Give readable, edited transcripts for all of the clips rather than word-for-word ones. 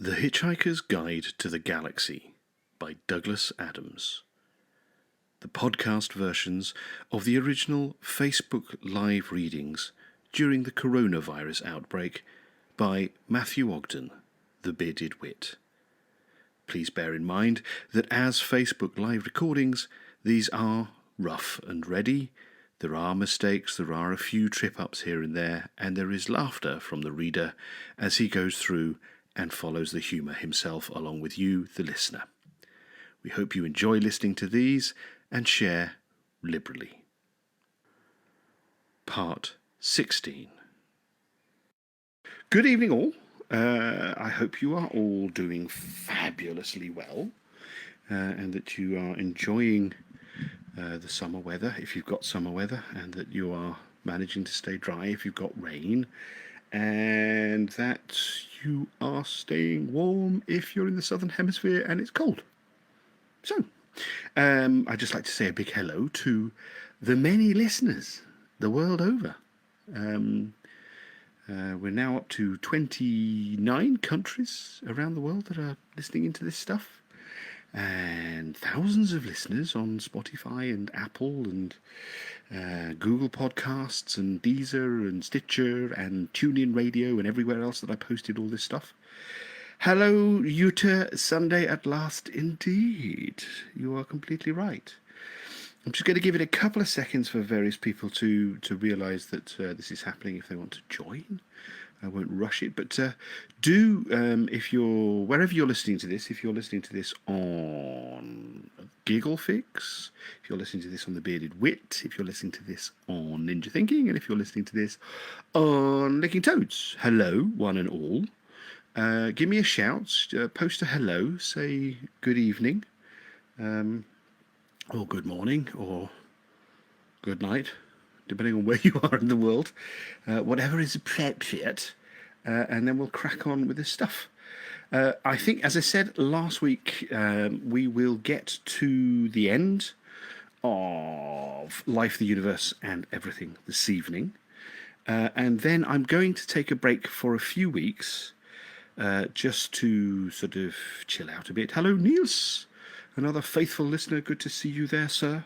The Hitchhiker's Guide to the Galaxy by Douglas Adams. The podcast versions of the original Facebook Live readings during the coronavirus outbreak by Matthew Ogden, the Bearded Wit. Please bear in mind that as Facebook Live recordings, these are rough and ready. There are mistakes, there are a few trip-ups here and there is laughter from the reader as he goes through and follows the humour himself along with you, the listener. We hope you enjoy listening to these and share liberally. Part 16. Good evening all. I hope you are all doing fabulously well and that you are enjoying the summer weather, if you've got summer weather, and that you are managing to stay dry if you've got rain, and that you are staying warm if you're in the southern hemisphere and it's cold. So, I'd just like to say a big hello to the many listeners the world over. We're now up to 29 countries around the world that are listening into this stuff, and thousands of listeners on Spotify and Apple and Google Podcasts and Deezer and Stitcher and TuneIn Radio and everywhere else that I posted all this stuff. Hello, Utah, Sunday at last indeed. You are completely right. I'm just going to give it a couple of seconds for various people to realise that this is happening if they want to join. I won't rush it, but do, if you're, wherever you're listening to this, if you're listening to this on Gigglefix, if you're listening to this on The Bearded Wit, if you're listening to this on Ninja Thinking, and if you're listening to this on Licking Toads, hello, one and all. Give me a shout, post a hello, say good evening, or good morning, or good night, depending on where you are in the world, whatever is appropriate, and then we'll crack on with this stuff. I think, as I said last week, we will get to the end of Life, the Universe, and Everything this evening, and then I'm going to take a break for a few weeks, just to sort of chill out a bit. Hello, Niels, another faithful listener. Good to see you there, sir.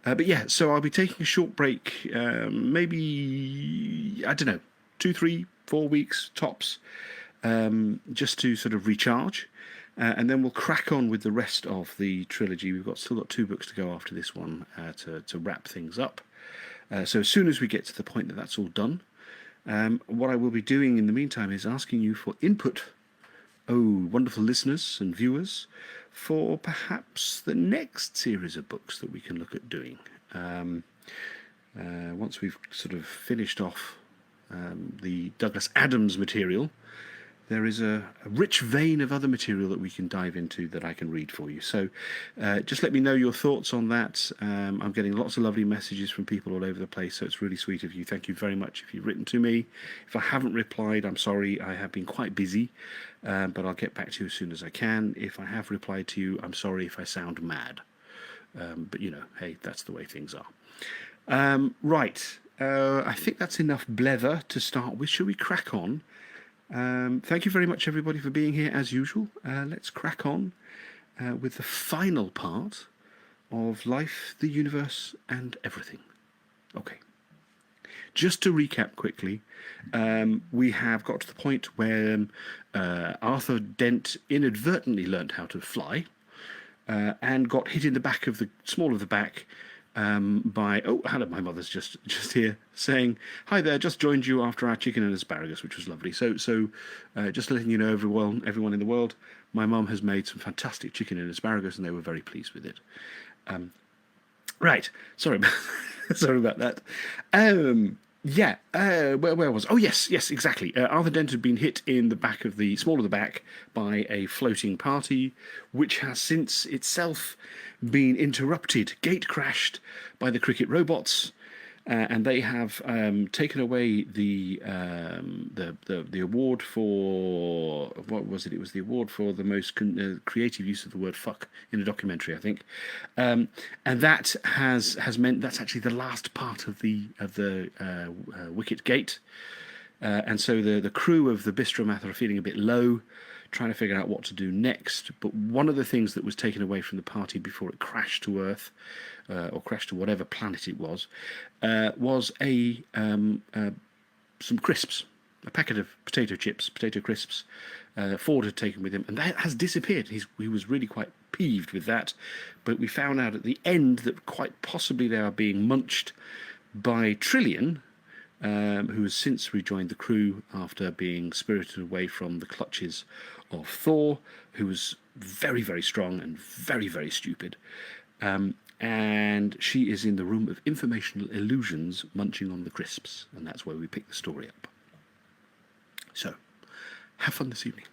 But yeah, so I'll be taking a short break, maybe, I don't know, 2, 3, 4 weeks tops, just to sort of recharge. And then we'll crack on with the rest of the trilogy. We've still got 2 books to go after this one to wrap things up. So as soon as we get to the point that that's all done, what I will be doing in the meantime is asking you for input, wonderful listeners and viewers, for perhaps the next series of books that we can look at doing. Once we've sort of finished off the Douglas Adams material, there is a rich vein of other material that we can dive into that I can read for you. So just let me know your thoughts on that. I'm getting lots of lovely messages from people all over the place, so it's really sweet of you. Thank you very much if you've written to me. If I haven't replied, I'm sorry. I have been quite busy, but I'll get back to you as soon as I can. If I have replied to you, I'm sorry if I sound mad. But, you know, hey, that's the way things are. Right. I think that's enough blether to start with. Shall we crack on? Thank you very much, everybody, for being here, as usual. Let's crack on with the final part of Life, the Universe, and Everything. Okay. Just to recap quickly, we have got to the point where Arthur Dent inadvertently learnt how to fly and got hit in the back of the small of the back by, hello, my mother's just here saying, hi there, just joined you after our chicken and asparagus, which was lovely. So just letting you know, everyone in the world, my mum has made some fantastic chicken and asparagus, and they were very pleased with it. Right, sorry about that. Where was? Oh, yes, exactly. Arthur Dent had been hit in the back of the small of the back by a floating party, which has since itself been interrupted, gate crashed by the cricket robots, and they have taken away the award for, what was it? It was the award for the most creative use of the word "fuck" in a documentary, I think, and that has meant that's actually the last part of the wicket gate. And so the crew of the Bistromath are feeling a bit low, trying to figure out what to do next. But one of the things that was taken away from the party before it crashed to Earth, or crashed to whatever planet it was some crisps, a packet of potato chips, potato crisps. Ford had taken with him, and that has disappeared. He was really quite peeved with that. But we found out at the end that quite possibly they are being munched by Trillian, who has since rejoined the crew after being spirited away from the clutches of Thor, who was very, very strong and very, very stupid. And she is in the room of informational illusions munching on the crisps, and that's where we pick the story up. So, have fun this evening.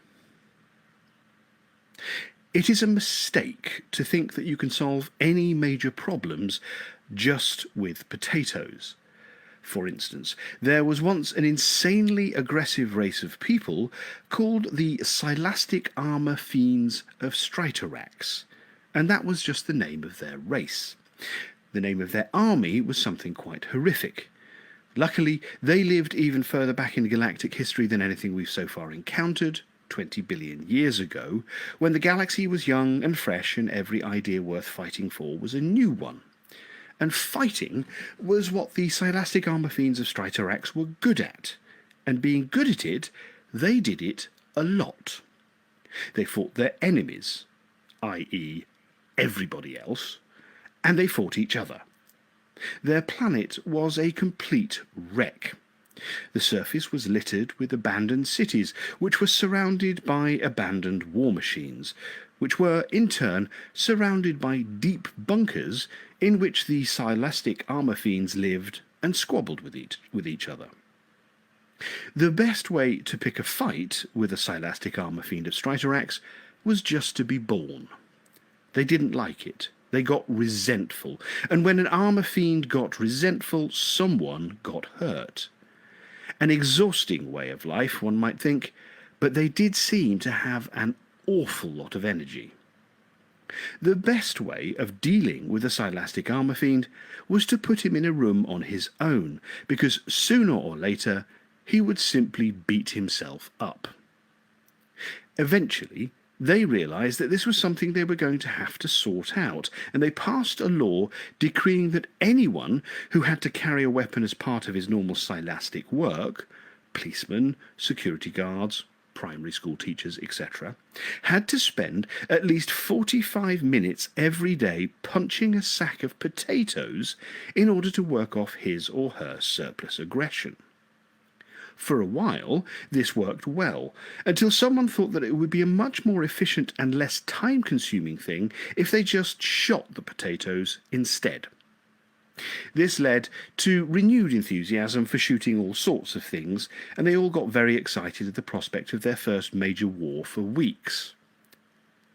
It is a mistake to think that you can solve any major problems just with potatoes. For instance, there was once an insanely aggressive race of people called the Silastic Armour Fiends of Stritarax, and that was just the name of their race. The name of their army was something quite horrific. Luckily, they lived even further back in galactic history than anything we've so far encountered, 20 billion years ago, when the galaxy was young and fresh and every idea worth fighting for was a new one. And fighting was what the Silastic Armour Fiends of Stritarax were good at, and being good at it, they did it a lot. They fought their enemies, i.e. everybody else, and they fought each other. Their planet was a complete wreck. The surface was littered with abandoned cities, which were surrounded by abandoned war machines, which were, in turn, surrounded by deep bunkers in which the Silastic Armour Fiends lived and squabbled with each other. The best way to pick a fight with a Silastic Armour Fiend of Stritarax was just to be born. They didn't like it. They got resentful, and when an armour fiend got resentful, someone got hurt. An exhausting way of life, one might think, but they did seem to have an awful lot of energy. The best way of dealing with a Silastic Armour Fiend was to put him in a room on his own, because sooner or later he would simply beat himself up. Eventually, they realised that this was something they were going to have to sort out, and they passed a law decreeing that anyone who had to carry a weapon as part of his normal Silastic work, policemen, security guards, primary school teachers, etc., had to spend at least 45 minutes every day punching a sack of potatoes in order to work off his or her surplus aggression. For a while, this worked well, until someone thought that it would be a much more efficient and less time-consuming thing if they just shot the potatoes instead. This led to renewed enthusiasm for shooting all sorts of things, and they all got very excited at the prospect of their first major war for weeks.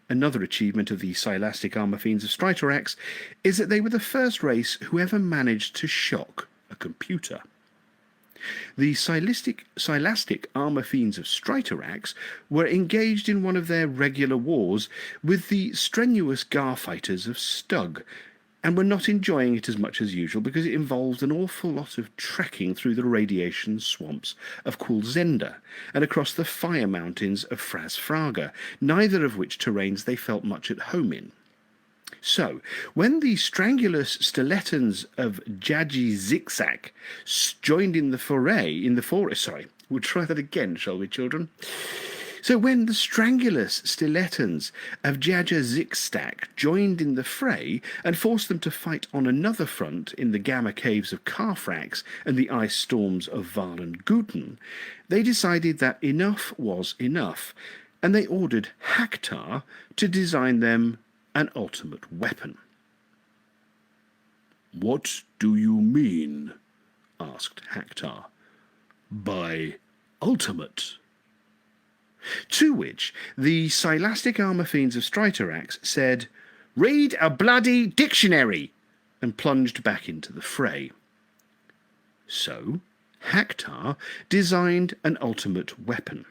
Another achievement of the Silastic Armour Fiends of Stritarax is that they were the first race who ever managed to shock a computer. The Silastic Armour Fiends of Stritarax were engaged in one of their regular wars with the strenuous Gar-fighters of Stug, and were not enjoying it as much as usual because it involved an awful lot of trekking through the radiation swamps of Kulzenda and across the fire mountains of Frasfraga, neither of which terrains they felt much at home in. So, when the Strangulus Stiletans of Jaji Zigzag joined in the foray, we'll try that again, shall we, children? So when the Strangulus Stiletans of Jaja Zigzag joined in the fray and forced them to fight on another front in the Gamma Caves of Carfrax and the ice storms of Valen Guten, they decided that enough was enough, and they ordered Haktar to design them an ultimate weapon. "What do you mean?" asked Haktar. "By ultimate?" To which the Silastic Armour Fiends of Stritarax said, "Read a bloody dictionary!" and plunged back into the fray. So, Haktar designed an ultimate weapon.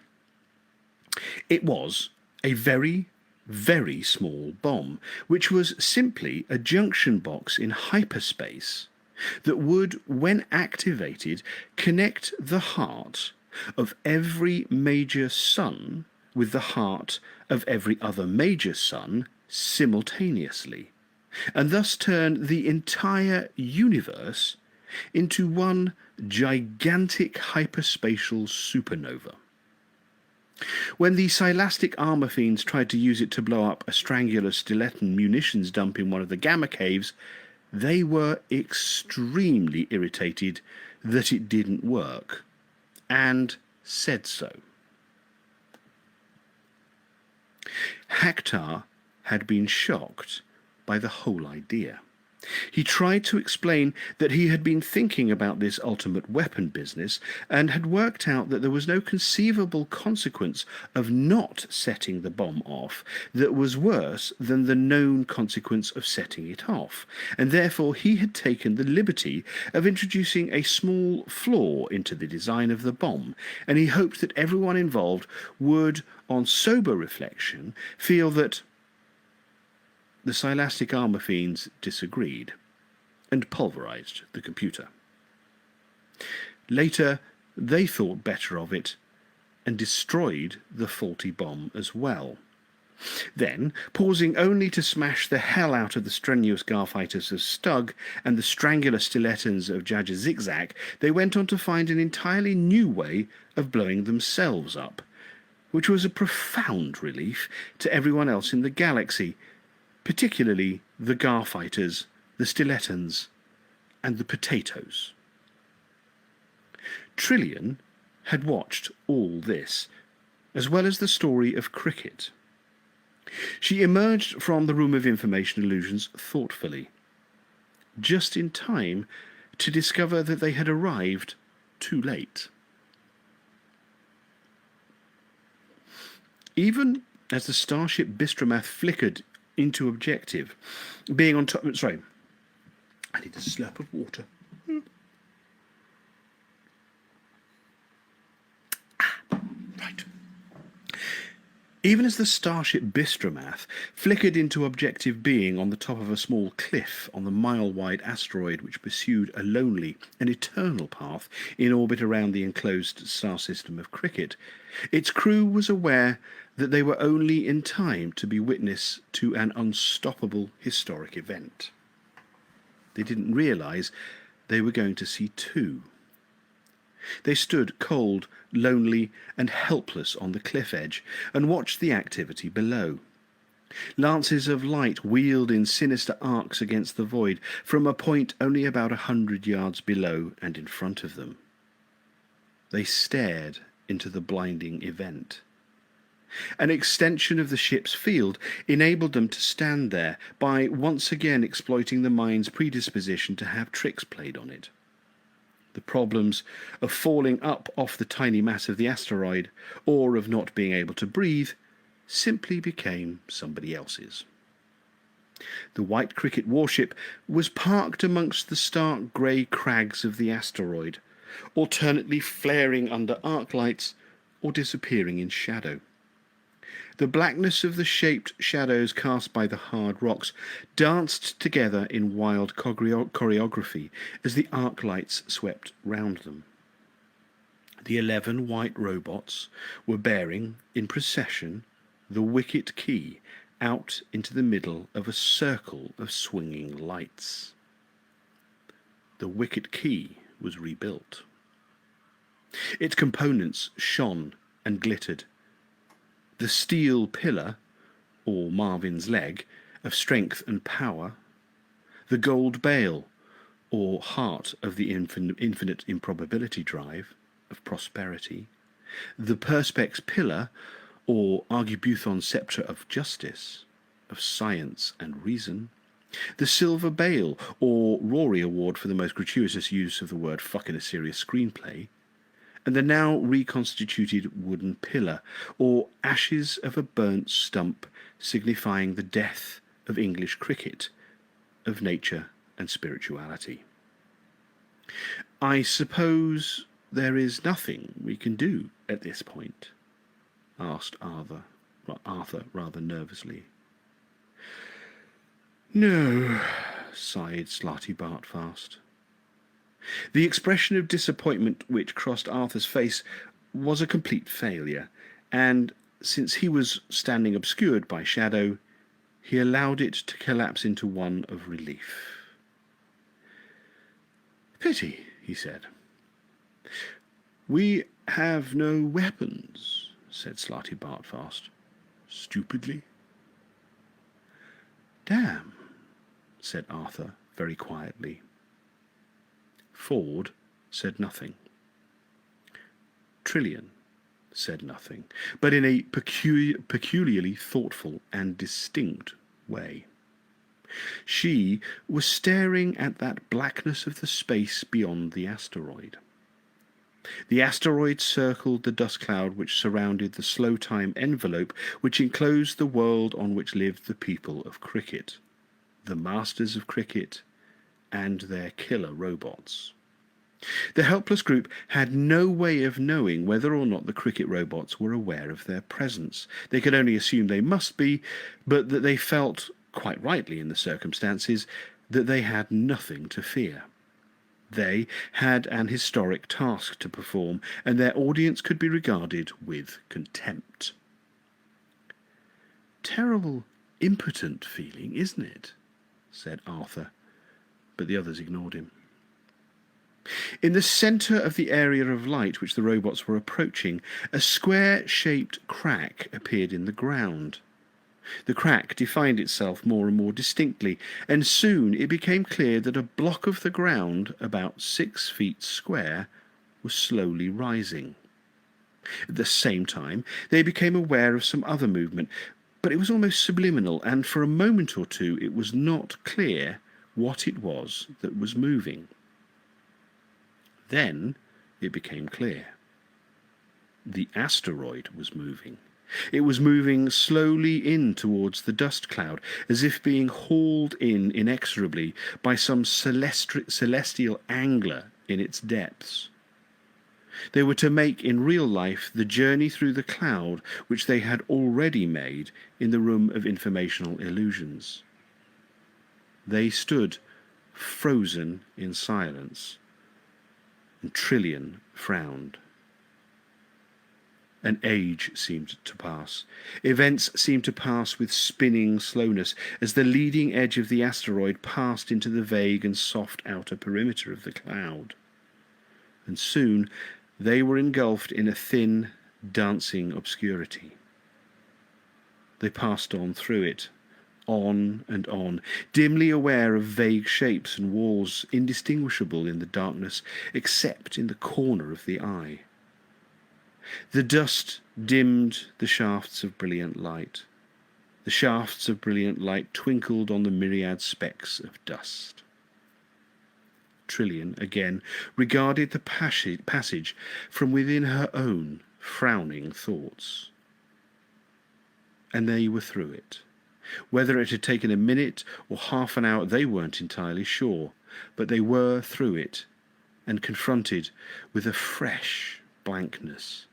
It was a very, very small bomb, which was simply a junction box in hyperspace that would, when activated, connect the heart of every major sun with the heart of every other major sun simultaneously, and thus turn the entire universe into one gigantic hyperspatial supernova. When the Silastic armor fiends tried to use it to blow up a Strangular Stiletton munitions dump in one of the Gamma caves, they were extremely irritated that it didn't work, and said so. Haktar had been shocked by the whole idea. He tried to explain that he had been thinking about this ultimate weapon business and had worked out that there was no conceivable consequence of not setting the bomb off that was worse than the known consequence of setting it off, and therefore he had taken the liberty of introducing a small flaw into the design of the bomb, and he hoped that everyone involved would, on sober reflection, feel that the Silastic armor fiends disagreed and pulverized the computer. Later, they thought better of it and destroyed the faulty bomb as well. Then, pausing only to smash the hell out of the strenuous Garfighters of Stug and the Strangular Stilettons of Jaja Zigzag, they went on to find an entirely new way of blowing themselves up, which was a profound relief to everyone else in the galaxy, particularly the Garfighters, the Stilettons, and the Potatoes. Trillian had watched all this, as well as the story of cricket. She emerged from the Room of Information Illusions thoughtfully, just in time to discover that they had arrived too late. Even as the starship Bistromath flickered into objective, being on top... Sorry, I need a slurp of water. Right. Even as the starship Bistromath flickered into objective being on the top of a small cliff on the mile-wide asteroid which pursued a lonely and eternal path in orbit around the enclosed star system of Cricket, its crew was aware that they were only in time to be witness to an unstoppable historic event. They didn't realise they were going to see two. They stood cold, lonely, and helpless on the cliff edge and watched the activity below. Lances of light wheeled in sinister arcs against the void from a point only about 100 yards below and in front of them. They stared into the blinding event. An extension of the ship's field enabled them to stand there by once again exploiting the mind's predisposition to have tricks played on it. The problems of falling up off the tiny mass of the asteroid, or of not being able to breathe, simply became somebody else's. The White Cricket warship was parked amongst the stark grey crags of the asteroid, alternately flaring under arc lights or disappearing in shadow. The blackness of the shaped shadows cast by the hard rocks danced together in wild choreography as the arc lights swept round them. The 11 white robots were bearing, in procession, the wicket key out into the middle of a circle of swinging lights. The wicket key was rebuilt. Its components shone and glittered. The steel pillar, or Marvin's leg, of strength and power, the gold bale, or heart of the infinite improbability drive, of prosperity, the perspex pillar, or Argibuthon sceptre of justice, of science and reason, the silver bale, or Rory Award for the most gratuitous use of the word fuck in a serious screenplay, and the now reconstituted wooden pillar, or ashes of a burnt stump, signifying the death of English cricket, of nature and spirituality. "I suppose there is nothing we can do at this point?" asked Arthur rather nervously. "No," sighed Slarty Bartfast. The expression of disappointment which crossed Arthur's face was a complete failure, and since he was standing obscured by shadow, he allowed it to collapse into one of relief. "Pity," he said. "We have no weapons," said Slarty Bartfast, stupidly. "Damn," said Arthur very quietly. Ford said nothing. Trillian said nothing, but in a peculiarly thoughtful and distinct way. She was staring at that blackness of the space beyond the asteroid. The asteroid circled the dust cloud which surrounded the slow time envelope which enclosed the world on which lived the people of cricket, the masters of cricket, and their killer robots. The helpless group had no way of knowing whether or not the cricket robots were aware of their presence. They could only assume they must be, but that they felt, quite rightly in the circumstances, that they had nothing to fear. They had an historic task to perform, and their audience could be regarded with contempt. "Terrible, impotent feeling, isn't it?" said Arthur, but the others ignored him. In the centre of the area of light which the robots were approaching, a square-shaped crack appeared in the ground. The crack defined itself more and more distinctly, and soon it became clear that a block of the ground, about 6 feet square, was slowly rising. At the same time, they became aware of some other movement, but it was almost subliminal, and for a moment or two it was not clear what it was that was moving. Then it became clear. The asteroid was moving. It was moving slowly in towards the dust cloud, as if being hauled in inexorably by some celestial angler in its depths. They were to make in real life the journey through the cloud which they had already made in the room of informational illusions. They stood frozen in silence, and Trillian frowned. An age seemed to pass. Events seemed to pass with spinning slowness as the leading edge of the asteroid passed into the vague and soft outer perimeter of the cloud. And soon they were engulfed in a thin, dancing obscurity. They passed on through it, on and on, dimly aware of vague shapes and walls indistinguishable in the darkness except in the corner of the eye. The dust dimmed the shafts of brilliant light. The shafts of brilliant light twinkled on the myriad specks of dust. Trillian again regarded the passage from within her own frowning thoughts. And they were through it. Whether it had taken a minute or half an hour, they weren't entirely sure, but they were through it and confronted with a fresh blankness,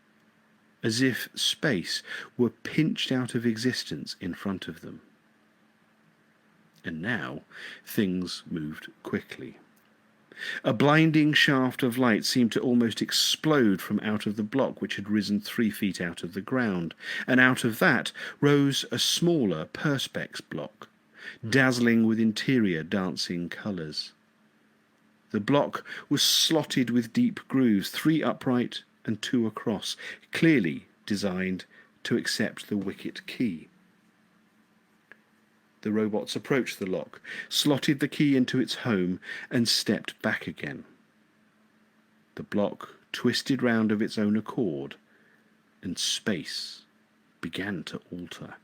as if space were pinched out of existence in front of them. And now things moved quickly. A blinding shaft of light seemed to almost explode from out of the block which had risen 3 feet out of the ground, and out of that rose a smaller perspex block, dazzling with interior dancing colours. The block was slotted with deep grooves, 3 upright and 2 across, clearly designed to accept the wicket key. The robots approached the lock, slotted the key into its home, and stepped back again. The block twisted round of its own accord, and space began to alter.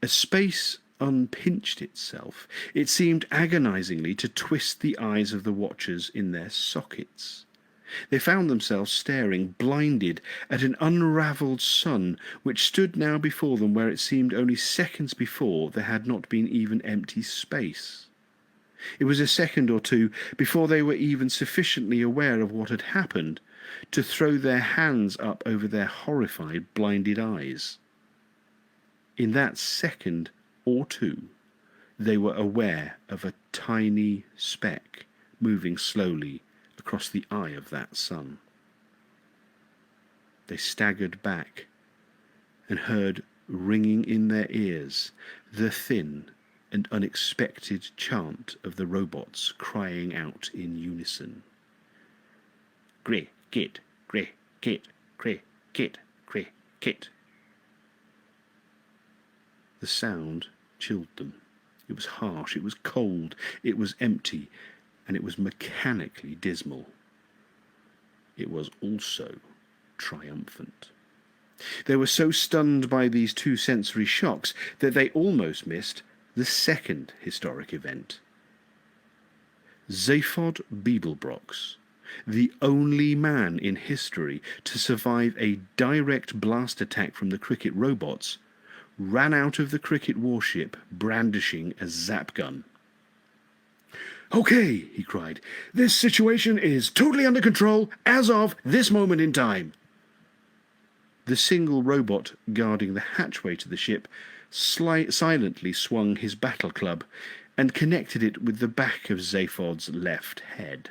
As space unpinched itself, it seemed agonizingly to twist the eyes of the watchers in their sockets. They found themselves staring, blinded, at an unravelled sun which stood now before them where it seemed only seconds before there had not been even empty space. It was a second or two before they were even sufficiently aware of what had happened to throw their hands up over their horrified, blinded eyes. In that second or two, they were aware of a tiny speck moving slowly across the eye of that sun. They staggered back and heard ringing in their ears the thin and unexpected chant of the robots crying out in unison. Cricket, cricket, cricket, cricket. The sound chilled them. It was harsh, it was cold, it was empty, and it was mechanically dismal. It was also triumphant. They were so stunned by these two sensory shocks that they almost missed the second historic event. Zaphod Beeblebrox, the only man in history to survive a direct blast attack from the cricket robots, ran out of the cricket warship brandishing a zap gun. "Okay," he cried, "this situation is totally under control as of this moment in time." The single robot guarding the hatchway to the ship silently swung his battle club and connected it with the back of Zaphod's left head.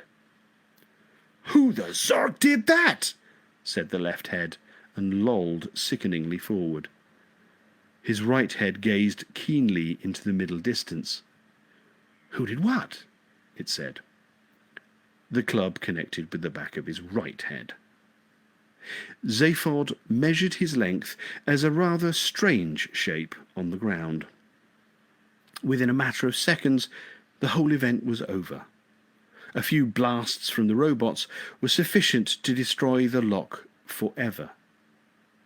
"Who the Zark did that?" said the left head, and lolled sickeningly forward. His right head gazed keenly into the middle distance. "Who did what?" it said. The club connected with the back of his right head. Zaphod measured his length as a rather strange shape on the ground. Within a matter of seconds, the whole event was over. A few blasts from the robots were sufficient to destroy the lock forever.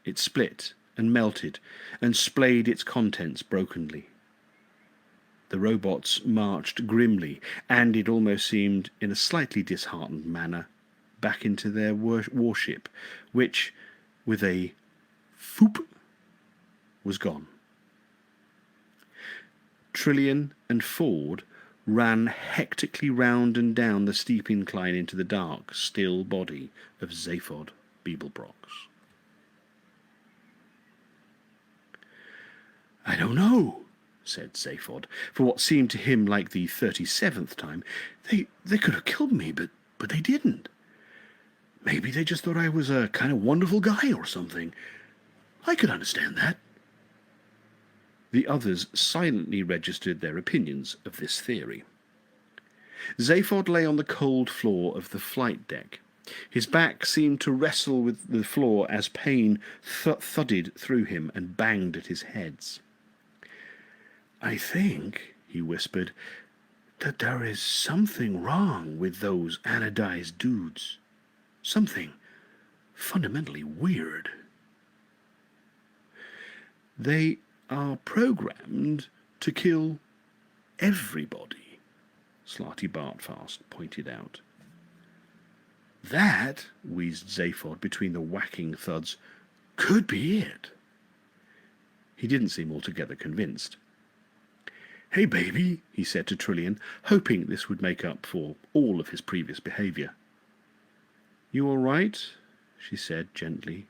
It split and melted and splayed its contents brokenly. The robots marched grimly, and it almost seemed in a slightly disheartened manner, back into their warship, which, with a foop, was gone. Trillian and Ford ran hectically round and down the steep incline into the dark, still body of Zaphod Beeblebrox. "I don't know," said Zaphod, for what seemed to him like the 37th time. They could have killed me, but they didn't. Maybe they just thought I was a kind of wonderful guy or something. I could understand that." The others silently registered their opinions of this theory. Zaphod lay on the cold floor of the flight deck. His back seemed to wrestle with the floor as pain thudded through him and banged at his head. "I think," he whispered, "that there is something wrong with those anodized dudes. Something fundamentally weird. They are programmed to kill everybody," Slarty Bartfast pointed out. "That," wheezed Zaphod between the whacking thuds, "could be it." He didn't seem altogether convinced. "Hey, baby," he said to Trillian, hoping this would make up for all of his previous behaviour. "You all right?" she said gently.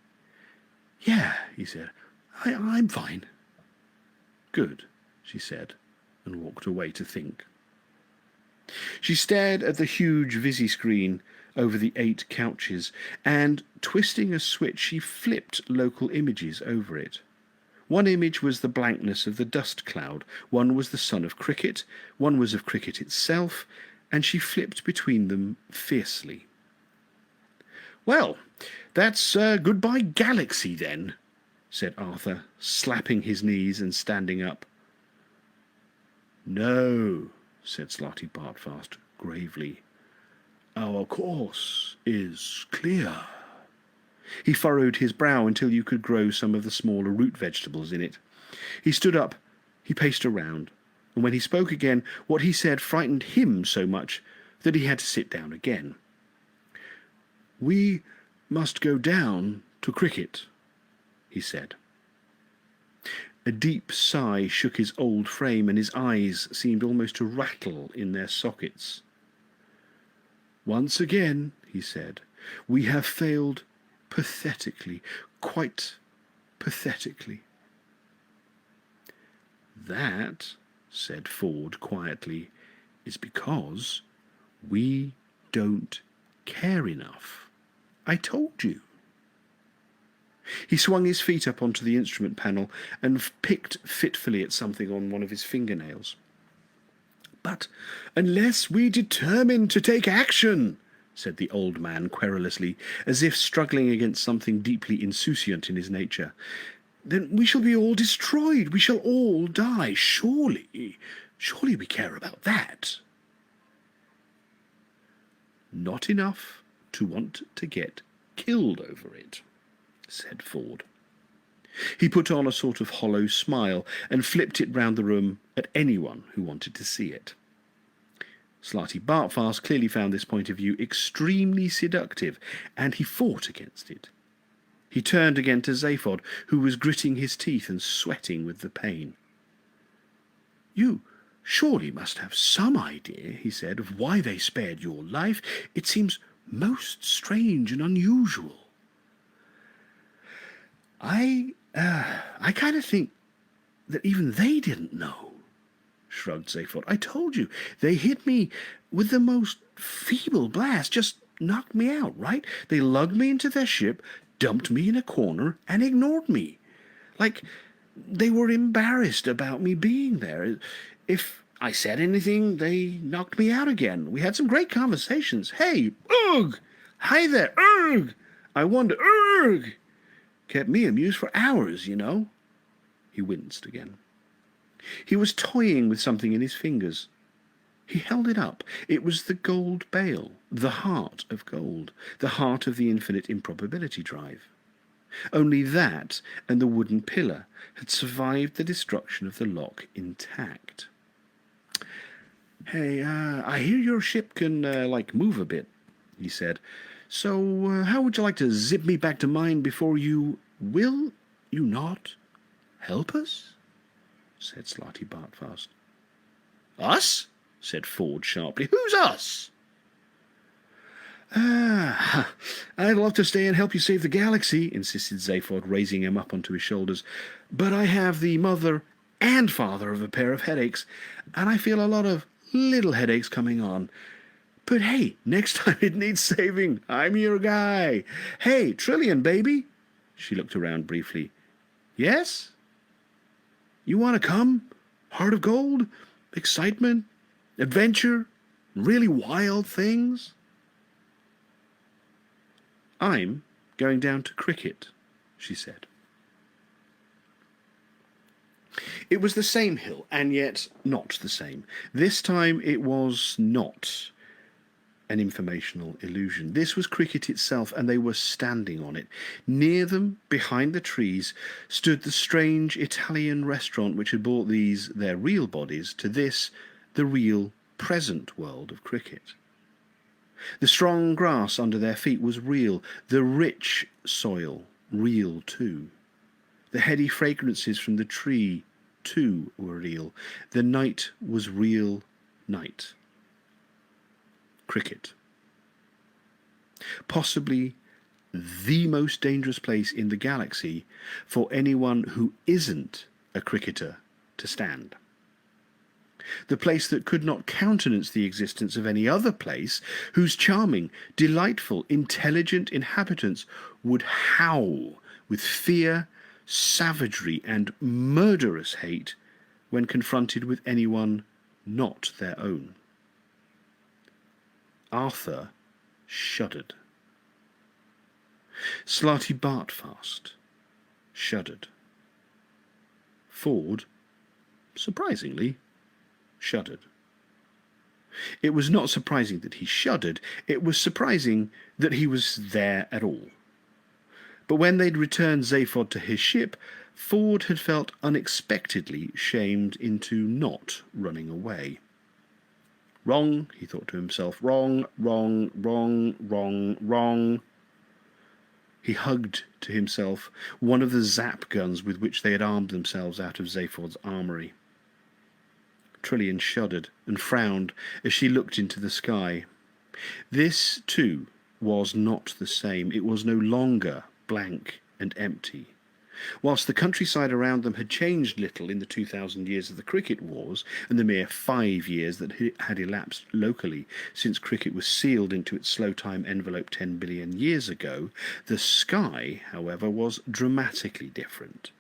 "Yeah," he said. I'm fine." "Good," she said, and walked away to think. She stared at the huge visi-screen over the 8 couches, and, twisting a switch, she flipped local images over it. One image was the blankness of the dust cloud, one was the sun of cricket, one was of cricket itself, and she flipped between them fiercely. "Well, that's goodbye galaxy, then," said Arthur, slapping his knees and standing up. "No," said Slarty Bartfast gravely. "Our course is clear." He furrowed his brow until you could grow some of the smaller root vegetables in it. He stood up, he paced around, and when he spoke again, what he said frightened him so much that he had to sit down again. "We must go down to cricket," he said. A deep sigh shook his old frame, and his eyes seemed almost to rattle in their sockets. "Once again," he said, "we have failed pathetically, quite pathetically." "That," said Ford quietly, "is because we don't care enough. I told you." He swung his feet up onto the instrument panel and picked fitfully at something on one of his fingernails. "But unless we determine to take action," said the old man querulously, as if struggling against something deeply insouciant in his nature, "then we shall be all destroyed. We shall all die. Surely we care about that." "Not enough to want to get killed over it," said Ford. He put on a sort of hollow smile and flipped it round the room at anyone who wanted to see it. Slarty Bartfast clearly found this point of view extremely seductive, and he fought against it. He turned again to Zaphod, who was gritting his teeth and sweating with the pain. "You surely must have some idea," he said, "of why they spared your life. It seems most strange and unusual." I kind of think that even they didn't know," shrugged Zaphod. "I told you, they hit me with the most feeble blast, just knocked me out, right? They lugged me into their ship, dumped me in a corner, and ignored me. Like they were embarrassed about me being there. If I said anything, they knocked me out again. We had some great conversations. Hey, ugh! Hi there, ugh! I wonder, ugh! Kept me amused for hours, you know." He winced again. He was toying with something in his fingers. He held it up. It was the gold bale, the heart of gold, the heart of the infinite improbability drive. Only that and the wooden pillar had survived the destruction of the lock intact. "Hey, I hear your ship can, move a bit," he said. "So, how would you like to zip me back to mine before you... Will you not help us?" said Slarty Bartfast. "Us?" said Ford sharply. "Who's us?" "I'd love to stay and help you save the galaxy," insisted Zaphod, raising him up onto his shoulders. "But I have the mother and father of a pair of headaches, and I feel a lot of little headaches coming on. But hey, next time it needs saving, I'm your guy. Hey, Trillian, baby." She looked around briefly. "Yes? You want to come? Heart of gold? Excitement? Adventure? Really wild things?" "I'm going down to cricket," she said. It was the same hill, and yet not the same. This time it was not an informational illusion. This was cricket itself, and they were standing on it. Near them, behind the trees, stood the strange Italian restaurant which had brought these, their real bodies, to this, the real, present world of cricket. The strong grass under their feet was real, the rich soil real too. The heady fragrances from the tree too were real. The night was real night. Cricket. Possibly the most dangerous place in the galaxy for anyone who isn't a cricketer to stand. The place that could not countenance the existence of any other place, whose charming, delightful, intelligent inhabitants would howl with fear, savagery, and murderous hate when confronted with anyone not their own. Arthur shuddered. Slarty Bartfast shuddered. Ford, surprisingly, shuddered. It was not surprising that he shuddered, it was surprising that he was there at all. But when they'd returned Zaphod to his ship, Ford had felt unexpectedly shamed into not running away. Wrong, he thought to himself. Wrong, wrong, wrong, wrong, wrong. He hugged to himself one of the zap guns with which they had armed themselves out of Zaphod's armory. Trillian shuddered and frowned as she looked into the sky. This, too, was not the same. It was no longer blank and empty. Whilst the countryside around them had changed little in the 2,000 years of the cricket wars and the mere 5 years that had elapsed locally since cricket was sealed into its slow time envelope 10 billion years ago, the sky, however, was dramatically different.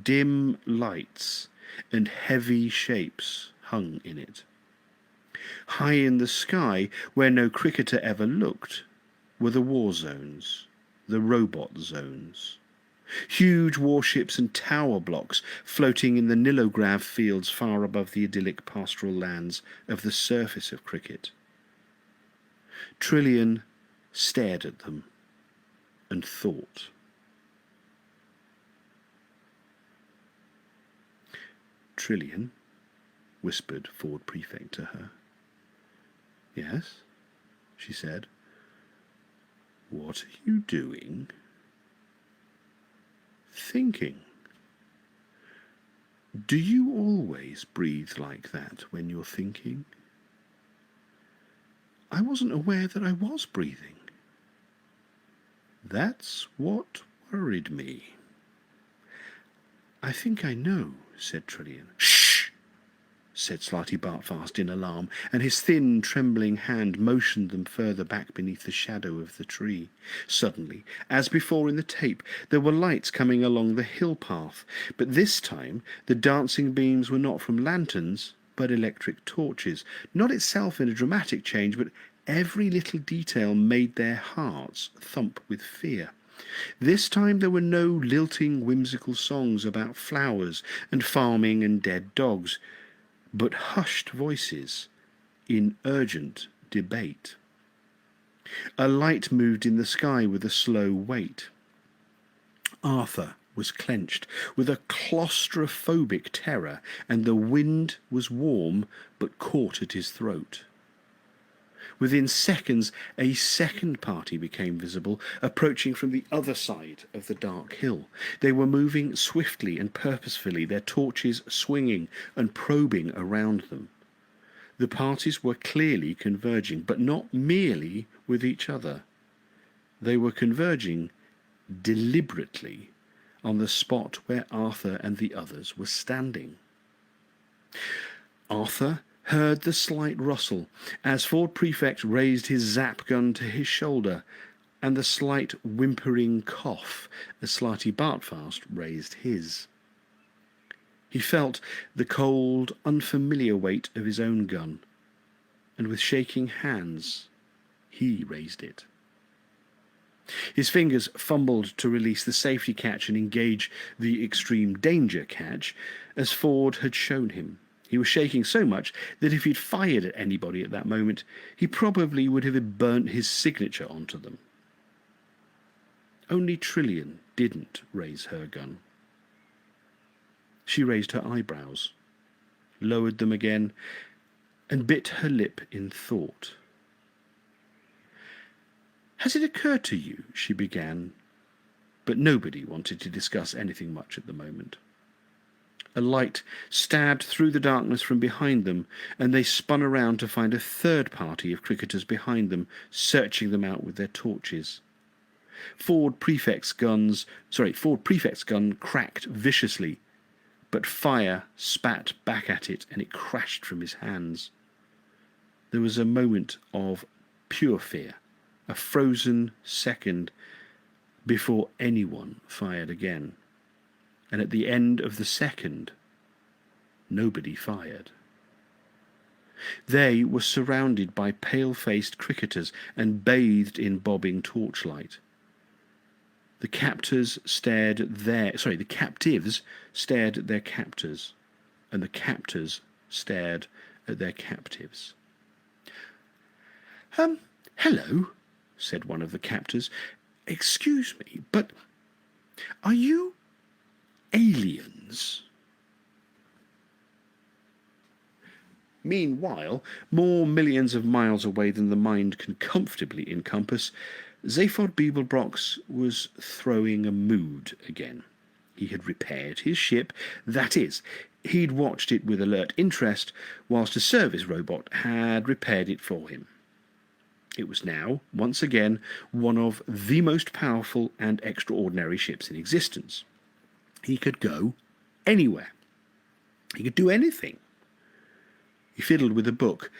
Dim lights and heavy shapes hung in it. High in the sky, where no cricketer ever looked, were the war zones, the robot zones. Huge warships and tower blocks floating in the Nilograv fields far above the idyllic pastoral lands of the surface of cricket. Trillian stared at them and thought. Trillian, whispered Ford Prefect to her. Yes, she said. What are you doing? Thinking. Do you always breathe like that when you're thinking? I wasn't aware that I was breathing. That's what worried me. I think I know, said Trillian. Shh! Said Slarty Bartfast in alarm, and his thin, trembling hand motioned them further back beneath the shadow of the tree. Suddenly, as before in the tape, there were lights coming along the hill path, but this time the dancing beams were not from lanterns, but electric torches, not itself in a dramatic change, but every little detail made their hearts thump with fear. This time there were no lilting, whimsical songs about flowers and farming and dead dogs, but hushed voices in urgent debate. A light moved in the sky with a slow weight. Arthur was clenched with a claustrophobic terror, and the wind was warm but caught at his throat. Within seconds, a second party became visible, approaching from the other side of the dark hill. They were moving swiftly and purposefully, their torches swinging and probing around them. The parties were clearly converging, but not merely with each other. They were converging deliberately on the spot where Arthur and the others were standing. Arthur heard the slight rustle as Ford Prefect raised his zap gun to his shoulder, and the slight whimpering cough as Slarty Bartfast raised his. He felt the cold, unfamiliar weight of his own gun, and with shaking hands he raised it. His fingers fumbled to release the safety catch and engage the extreme danger catch, as Ford had shown him. He was shaking so much that if he'd fired at anybody at that moment, he probably would have burnt his signature onto them. Only Trillian didn't raise her gun. She raised her eyebrows, lowered them again, and bit her lip in thought. Has it occurred to you, she began, but nobody wanted to discuss anything much at the moment. A light stabbed through the darkness from behind them, and they spun around to find a third party of cricketers behind them, searching them out with their torches. Ford Prefect's gun cracked viciously, but fire spat back at it, and it crashed from his hands. There was a moment of pure fear, a frozen second before anyone fired again. And at the end of the second, nobody fired. They were surrounded by pale-faced cricketers and bathed in bobbing torchlight. The captives stared at their captors, and the captors stared at their captives. Hello, said one of the captors. Excuse me, but are you aliens? Meanwhile, more millions of miles away than the mind can comfortably encompass, Zaphod Beeblebrox was throwing a mood again. He had repaired his ship, that is, he'd watched it with alert interest, whilst a service robot had repaired it for him. It was now, once again, one of the most powerful and extraordinary ships in existence. He could go anywhere. He could do anything. He fiddled with a book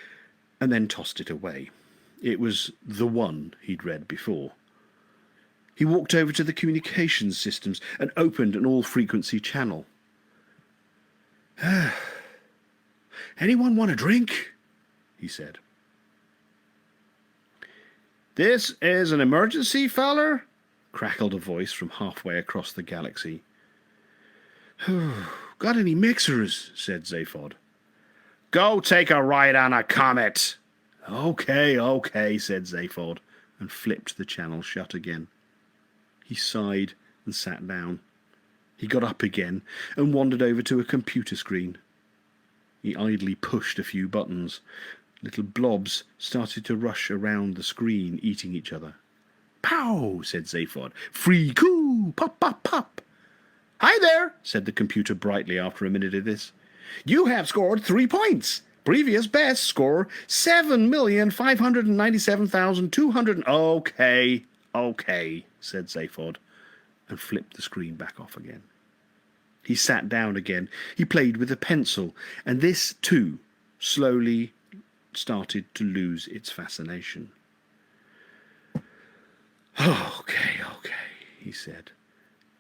and then tossed it away. It was the one he'd read before. He walked over to the communications systems and opened an all-frequency channel. "Anyone want a drink?" he said. "This is an emergency, feller?" crackled a voice from halfway across the galaxy. "Got any mixers?" said Zaphod. "Go take a ride on a comet." Okay, said Zaphod, and flipped the channel shut again. He sighed and sat down. He got up again and wandered over to a computer screen. He idly pushed a few buttons. Little blobs started to rush around the screen, eating each other. "Pow!" said Zaphod. "Free coo! Pop, pop, pop!" "Hi there!" said the computer brightly after a minute of this. "You have scored 3 points. Previous best score 7,597,200. Okay, said Zaphod, and flipped the screen back off again. He sat down again. He played with a pencil, and this, too, slowly started to lose its fascination. Okay, he said,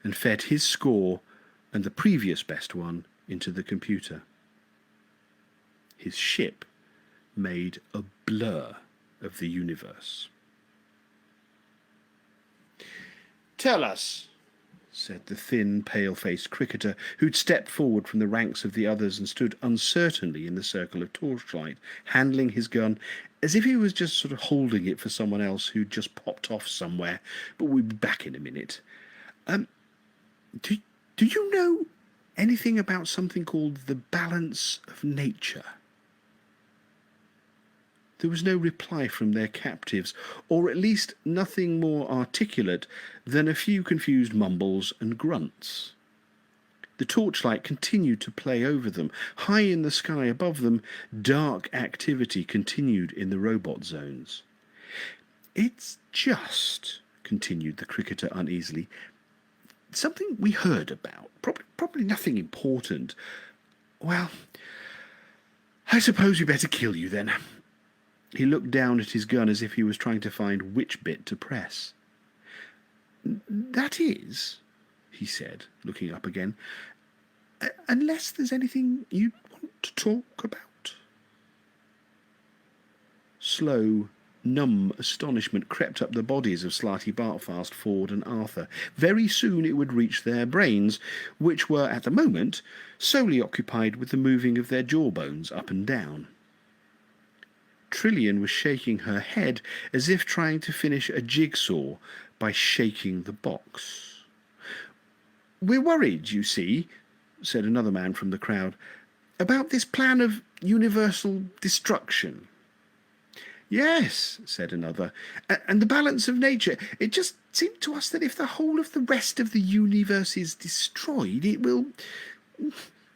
and fed his score and the previous best one into the computer. His ship made a blur of the universe. "Tell us," said the thin, pale-faced cricketer, who'd stepped forward from the ranks of the others and stood uncertainly in the circle of torchlight, handling his gun as if he was just sort of holding it for someone else who'd just popped off somewhere, but we'd be back in a minute. Do you know anything about something called the balance of nature?" There was no reply from their captives, or at least nothing more articulate than a few confused mumbles and grunts. The torchlight continued to play over them. High in the sky above them, dark activity continued in the robot zones. "It's just," continued the cricketer uneasily, "something we heard about. Probably nothing important. Well, I suppose we better kill you then." He looked down at his gun as if he was trying to find which bit to press. "That is," he said, looking up again, "unless there's anything you want to talk about." Slow, numb astonishment crept up the bodies of Slarty Bartfast, Ford and Arthur. Very soon it would reach their brains, which were, at the moment, solely occupied with the moving of their jawbones up and down. Trillian was shaking her head as if trying to finish a jigsaw by shaking the box. "We're worried, you see," said another man from the crowd, "about this plan of universal destruction." "Yes," said another, "and the balance of nature. It just seemed to us that if the whole of the rest of the universe is destroyed, it will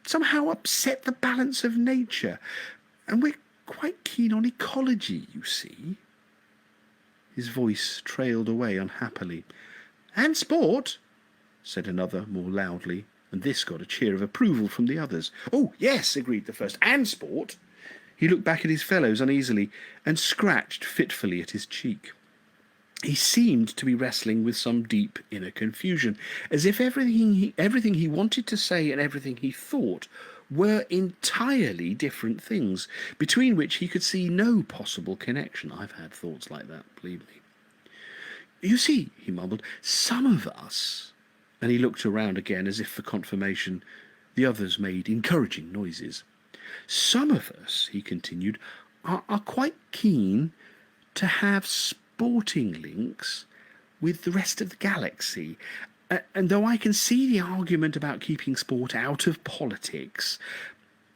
somehow upset the balance of nature. And we're quite keen on ecology, you see." His voice trailed away unhappily. "And sport," said another more loudly, and this got a cheer of approval from the others. "Oh, yes," agreed the first, "and sport." He looked back at his fellows uneasily and scratched fitfully at his cheek. He seemed to be wrestling with some deep inner confusion, as if everything he wanted to say and everything he thought were entirely different things, between which he could see no possible connection. I've had thoughts like that, believe me. "You see," he mumbled, "some of us," and he looked around again as if for confirmation. The others made encouraging noises. "Some of us," he continued, are quite keen to have sporting links with the rest of the galaxy. And though I can see the argument about keeping sport out of politics,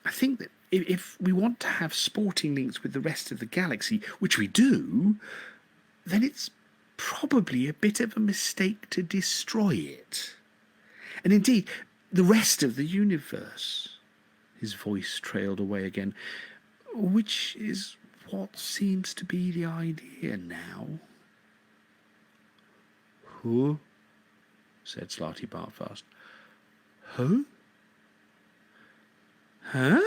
I think that if we want to have sporting links with the rest of the galaxy, which we do, then it's probably a bit of a mistake to destroy it. And indeed, the rest of the universe." His voice trailed away again. "Which is What seems to be the idea now? Who? Said Slarty Bartfast. Who? Huh?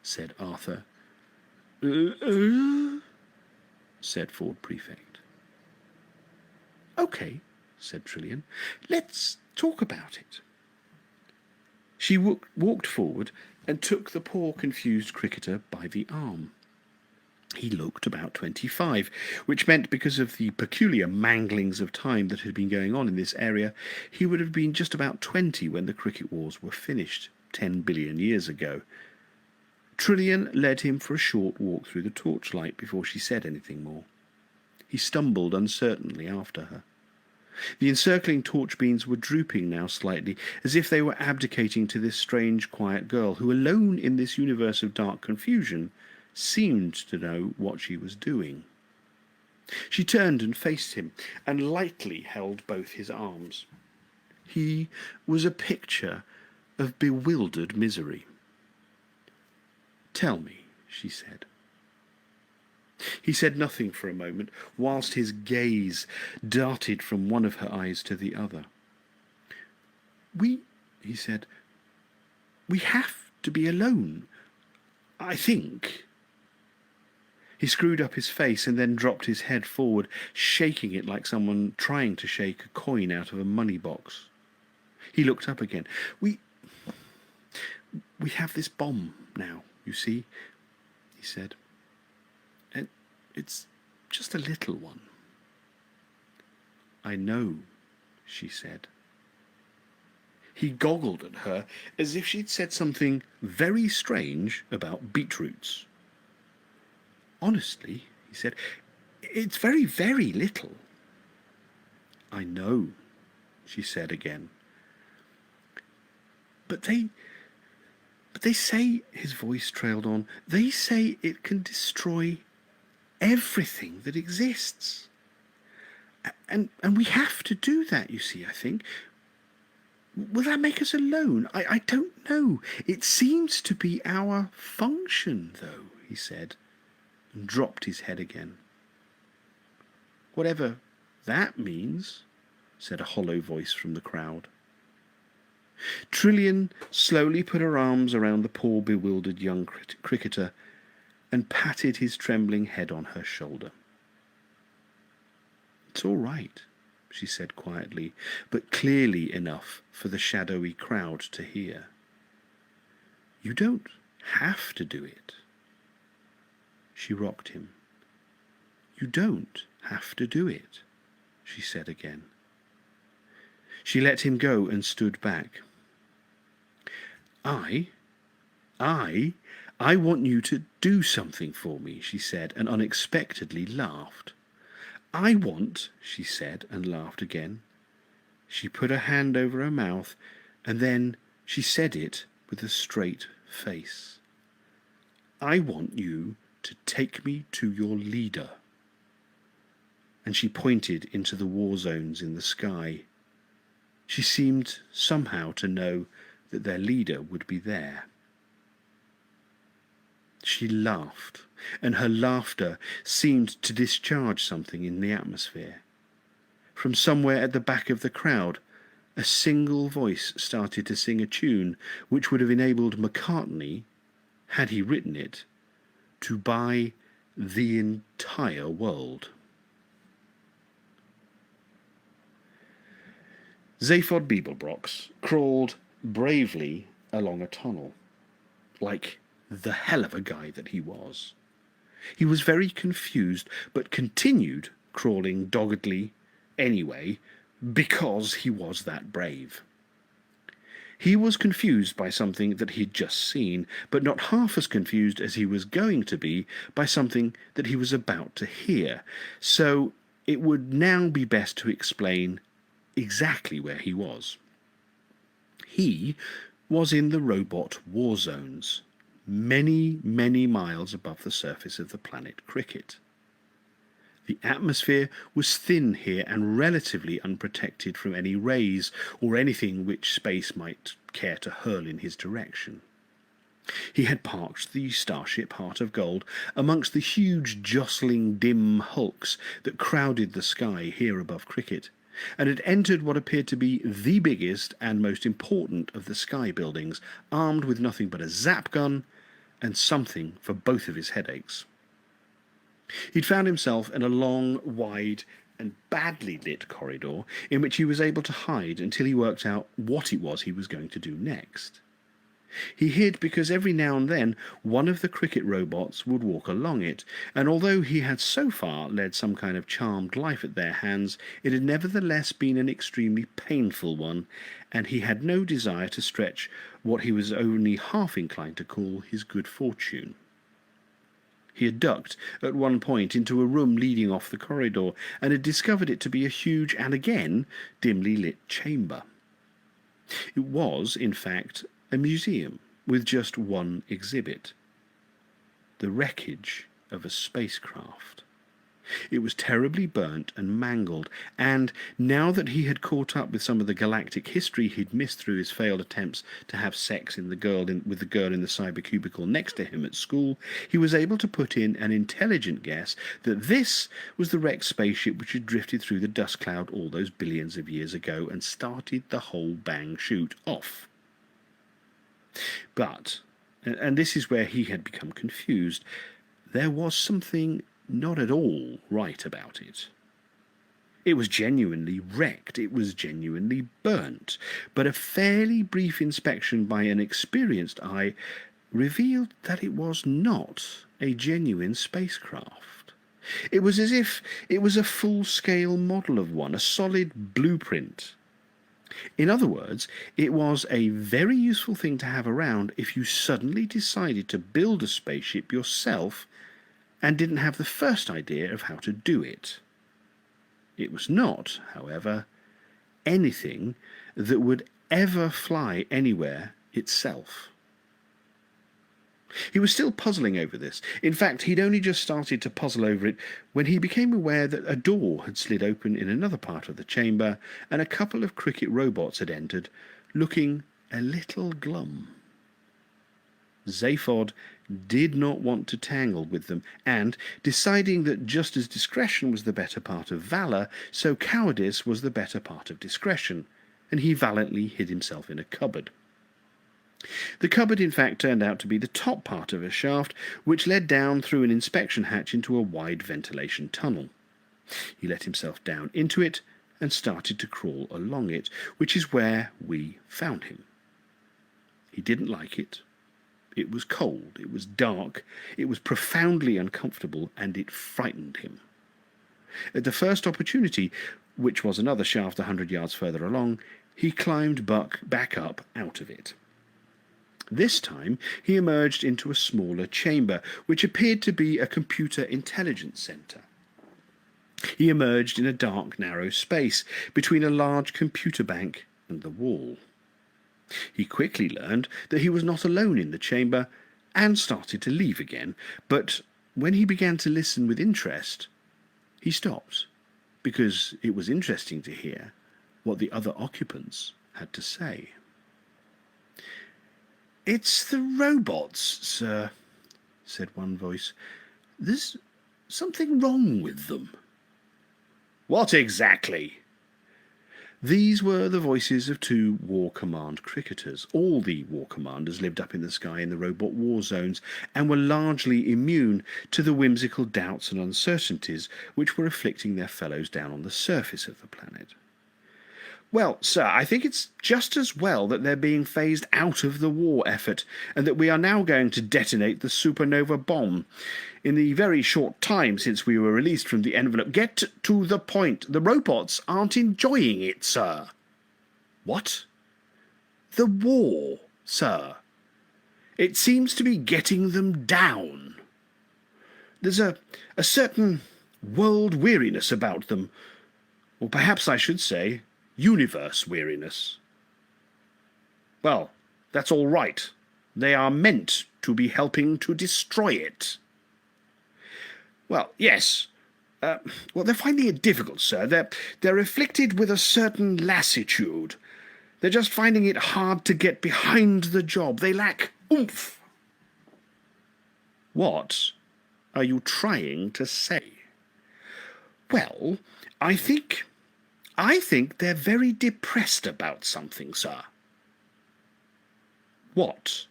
Said Arthur. Said Ford Prefect. OK, said Trillian. Let's talk about it. She walked forward and took the poor confused cricketer by the arm. He looked about 25, which meant because of the peculiar manglings of time that had been going on in this area, he would have been just about 20 when the cricket wars were finished, 10 billion years ago. Trillian led him for a short walk through the torchlight before she said anything more. He stumbled uncertainly after her. The encircling torch beams were drooping now slightly, as if they were abdicating to this strange, quiet girl, who, alone in this universe of dark confusion, seemed to know what she was doing. She turned and faced him, and lightly held both his arms. He was a picture of bewildered misery. "Tell me," she said. He said nothing for a moment, whilst his gaze darted from one of her eyes to the other. He said, "we have to be alone, I think." He screwed up his face and then dropped his head forward, shaking it like someone trying to shake a coin out of a money box. He looked up again. We have this bomb now, you see," he said. "And it's just a little one." "I know," she said. He goggled at her as if she'd said something very strange about beetroots. "Honestly," he said, "it's very, very little." "I know," she said again. But they say," his voice trailed on, "they say it can destroy everything that exists. And we have to do that, you see, I think. Will that make us alone? I don't know. It seems to be our function, though," he said, and dropped his head again. "Whatever that means," said a hollow voice from the crowd. Trillian slowly put her arms around the poor bewildered young cricketer and patted his trembling head on her shoulder. "It's all right," she said quietly, but clearly enough for the shadowy crowd to hear. "You don't have to do it." She rocked him. "You don't have to do it," she said again. She let him go and stood back. I want you to do something for me," she said, and unexpectedly laughed. "I want," she said, and laughed again. She put her hand over her mouth, and then she said it with a straight face. "I want you to take me to your leader." And she pointed into the war zones in the sky. She seemed somehow to know that their leader would be there. She laughed, and her laughter seemed to discharge something in the atmosphere. From somewhere at the back of the crowd, a single voice started to sing a tune which would have enabled McCartney, had he written it, to buy the entire world. Zaphod Beeblebrox crawled bravely along a tunnel, like the hell of a guy that he was. He was very confused, but continued crawling doggedly anyway, because he was that brave. He was confused by something that he'd just seen, but not half as confused as he was going to be by something that he was about to hear. So it would now be best to explain exactly where he was. He was in the robot war zones, many, many miles above the surface of the planet Cricket. The atmosphere was thin here and relatively unprotected from any rays or anything which space might care to hurl in his direction. He had parked the starship Heart of Gold amongst the huge jostling dim hulks that crowded the sky here above Cricket, and had entered what appeared to be the biggest and most important of the sky buildings, armed with nothing but a zap gun and something for both of his headaches. He'd found himself in a long, wide, and badly lit corridor in which he was able to hide until he worked out what it was he was going to do next. He hid because every now and then one of the Cricket robots would walk along it, and although he had so far led some kind of charmed life at their hands, it had nevertheless been an extremely painful one, and he had no desire to stretch what he was only half inclined to call his good fortune. He had ducked at one point into a room leading off the corridor, and had discovered it to be a huge and again dimly lit chamber. It was, in fact, a museum with just one exhibit: the wreckage of a spacecraft. It was terribly burnt and mangled, and now that he had caught up with some of the galactic history he'd missed through his failed attempts to have sex with the girl in the cyber cubicle next to him at school, he was able to put in an intelligent guess that this was the wrecked spaceship which had drifted through the dust cloud all those billions of years ago and started the whole bang shoot off. But, and this is where he had become confused, there was something not at all right about it. It was genuinely wrecked, it was genuinely burnt, but a fairly brief inspection by an experienced eye revealed that it was not a genuine spacecraft. It was as if it was a full-scale model of one, a solid blueprint. In other words, it was a very useful thing to have around if you suddenly decided to build a spaceship yourself and didn't have the first idea of how to do it. It was not, however, anything that would ever fly anywhere itself. He was still puzzling over this. In fact, he'd only just started to puzzle over it when he became aware that a door had slid open in another part of the chamber, and a couple of Cricket robots had entered, looking a little glum. Zaphod did not want to tangle with them, and, deciding that just as discretion was the better part of valour, so cowardice was the better part of discretion, and he valiantly hid himself in a cupboard. The cupboard, in fact, turned out to be the top part of a shaft which led down through an inspection hatch into a wide ventilation tunnel. He let himself down into it and started to crawl along it, which is where we found him. He didn't like it. It was cold, it was dark, it was profoundly uncomfortable, and it frightened him. At the first opportunity, which was another shaft 100 yards further along, he climbed back up out of it. This time he emerged into a smaller chamber, which appeared to be a computer intelligence centre. He emerged in a dark, narrow space between a large computer bank and the wall. He quickly learned that he was not alone in the chamber and started to leave again, but when he began to listen with interest, he stopped, because it was interesting to hear what the other occupants had to say. "It's the robots, sir," said one voice. "There's something wrong with them." "What exactly?" These were the voices of two War Command cricketers. All the War Commanders lived up in the sky in the robot war zones and were largely immune to the whimsical doubts and uncertainties which were afflicting their fellows down on the surface of the planet. "Well, sir, I think it's just as well that they're being phased out of the war effort, and that we are now going to detonate the supernova bomb. In the very short time since we were released from the envelope—" "Get to the point. The robots aren't enjoying it, sir." "What?" "The war, sir. It seems to be getting them down. There's a certain world weariness about them, or perhaps I should say universe weariness." "Well, that's all right. They are meant to be helping to destroy it." "Well, yes. Well, they're finding it difficult, sir. They're afflicted with a certain lassitude. They're just finding it hard to get behind the job. They lack oomph." What are you trying to say? Well, I think they're very depressed about something, sir. What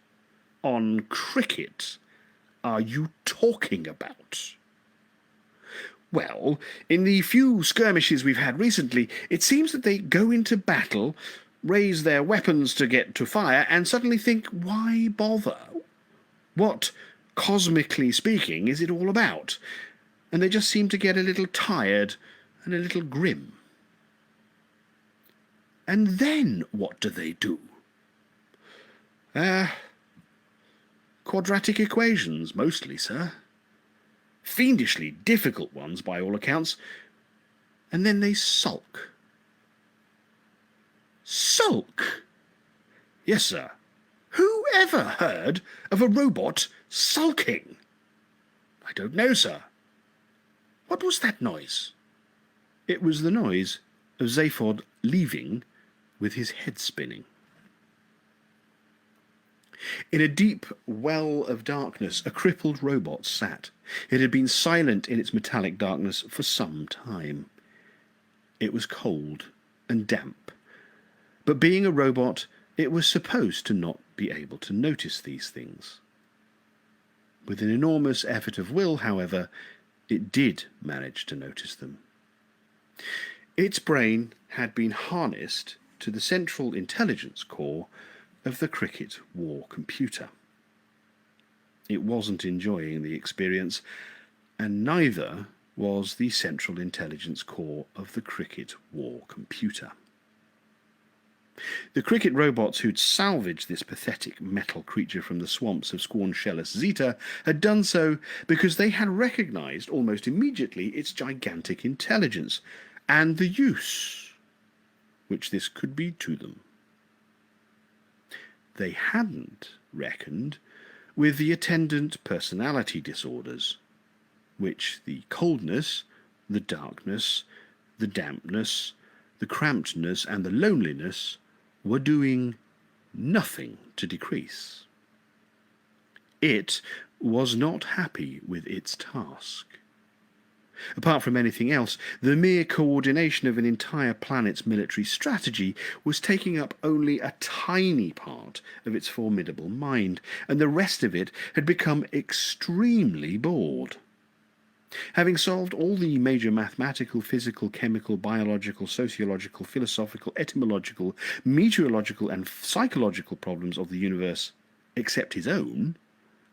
on cricket are you talking about? Well, in the few skirmishes we've had recently, it seems that they go into battle, raise their weapons to get to fire, and suddenly think, why bother? What, cosmically speaking, is it all about? And they just seem to get a little tired and a little grim. And then what do? Quadratic equations, mostly, sir. Fiendishly difficult ones, by all accounts. And then they sulk. Sulk? Yes, sir. Who ever heard of a robot sulking? I don't know, sir. What was that noise? It was the noise of Zaphod leaving with his head spinning. In a deep well of darkness, a crippled robot sat. It had been silent in its metallic darkness for some time. It was cold and damp. But being a robot, it was supposed to not be able to notice these things. With an enormous effort of will, however, it did manage to notice them. Its brain had been harnessed to the central intelligence core of the cricket war computer. It wasn't enjoying the experience, and neither was the central intelligence core of the cricket war computer. The cricket robots who'd salvaged this pathetic metal creature from the swamps of Squarnshellus Zeta had done so because they had recognized almost immediately its gigantic intelligence and the use which this could be to them. They hadn't reckoned with the attendant personality disorders, which the coldness, the darkness, the dampness, the crampedness, and the loneliness were doing nothing to decrease. It was not happy with its task. Apart from anything else, the mere coordination of an entire planet's military strategy was taking up only a tiny part of its formidable mind, and the rest of it had become extremely bored. Having solved all the major mathematical, physical, chemical, biological, sociological, philosophical, etymological, meteorological, and psychological problems of the universe, except his own,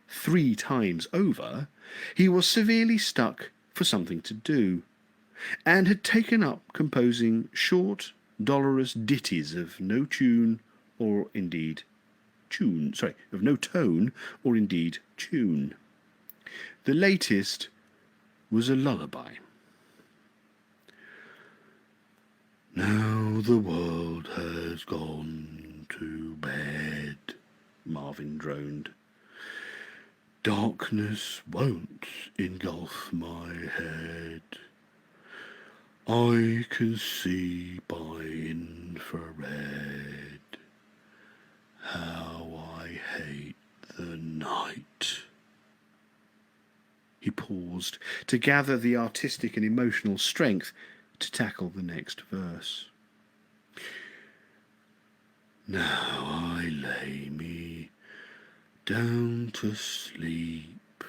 3 times over, he was severely stuck for something to do, and had taken up composing short, dolorous ditties of no tune or indeed tune. Of no tone or indeed tune. The latest was a lullaby. Now the world has gone to bed, Marvin droned. Darkness won't engulf my head. I can see by infrared how I hate the night. He paused to gather the artistic and emotional strength to tackle the next verse. Now I lay me down to sleep,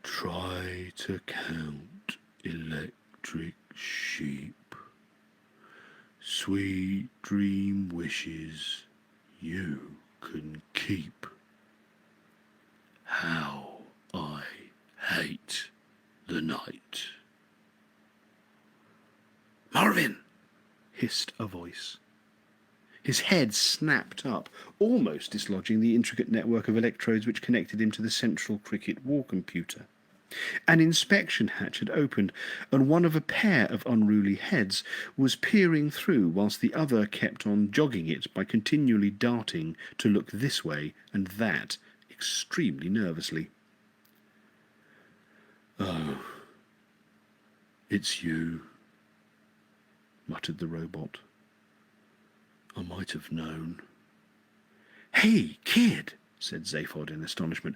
try to count electric sheep, sweet dream wishes you can keep. How I hate the night. Marvin! Hissed a voice. His head snapped up, almost dislodging the intricate network of electrodes which connected him to the central cricket war computer. An inspection hatch had opened, and one of a pair of unruly heads was peering through whilst the other kept on jogging it by continually darting to look this way and that, extremely nervously. Oh, it's you, muttered the robot. I might have known. Hey, kid, said Zaphod in astonishment.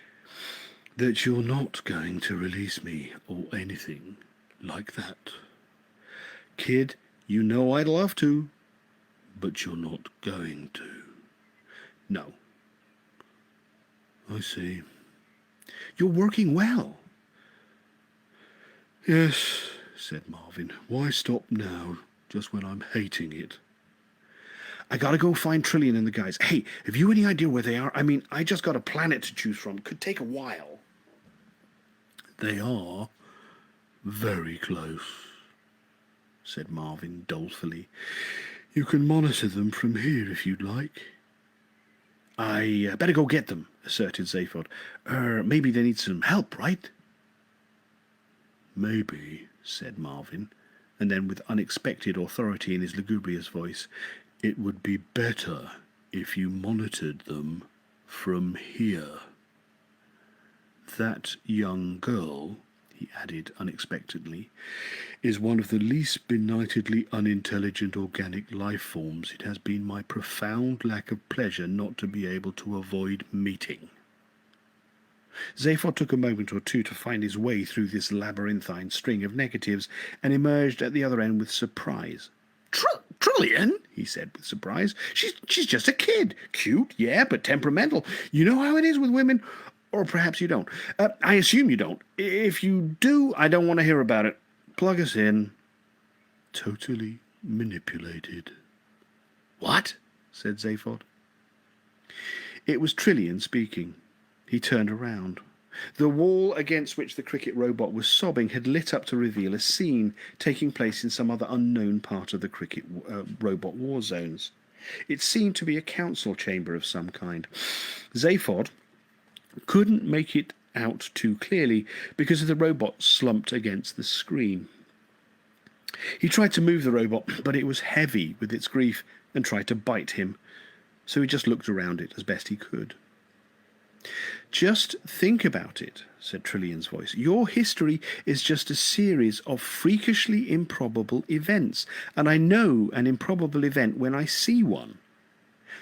that you're not going to release me or anything like that. Kid, you know I'd love to, but you're not going to. No. I see. You're working well. Yes, said Marvin. Why stop now, just when I'm hating it? I gotta go find Trillian and the guys. Hey, have you any idea where they are? I mean, I just got a planet to choose from. Could take a while. They are very close, said Marvin dolefully. You can monitor them from here if you'd like. I better go get them, asserted Zaphod. Maybe they need some help, right? Maybe, said Marvin, and then with unexpected authority in his lugubrious voice, it would be better if you monitored them from here. That young girl, he added unexpectedly, is one of the least benightedly unintelligent organic life forms it has been my profound lack of pleasure not to be able to avoid meeting. Zaphod took a moment or two to find his way through this labyrinthine string of negatives and emerged at the other end with surprise. Trillian, he said with surprise. She's just a kid. Cute, yeah, but temperamental. You know how it is with women. Or perhaps you don't. I assume you don't. If you do, I don't want to hear about it. Plug us in. Totally manipulated. What? Said Zaphod. It was Trillian speaking. He turned around. The wall against which the cricket robot was sobbing had lit up to reveal a scene taking place in some other unknown part of the cricket robot war zones. It seemed to be a council chamber of some kind. Zaphod couldn't make it out too clearly because of the robot slumped against the screen. He tried to move the robot, but it was heavy with its grief and tried to bite him, so he just looked around it as best he could. Just think about it, said Trillian's voice. Your history is just a series of freakishly improbable events, and I know an improbable event when I see one.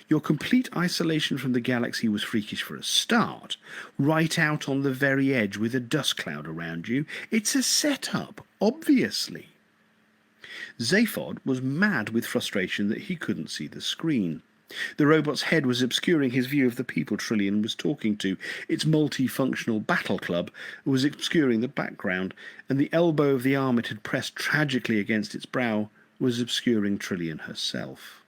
Your complete isolation from the galaxy was freakish for a start, right out on the very edge with a dust cloud around you. It's a setup, obviously. Zaphod was mad with frustration that he couldn't see the screen. The robot's head was obscuring his view of the people Trillian was talking to. Its multifunctional battle club was obscuring the background, and the elbow of the arm it had pressed tragically against its brow was obscuring Trillian herself.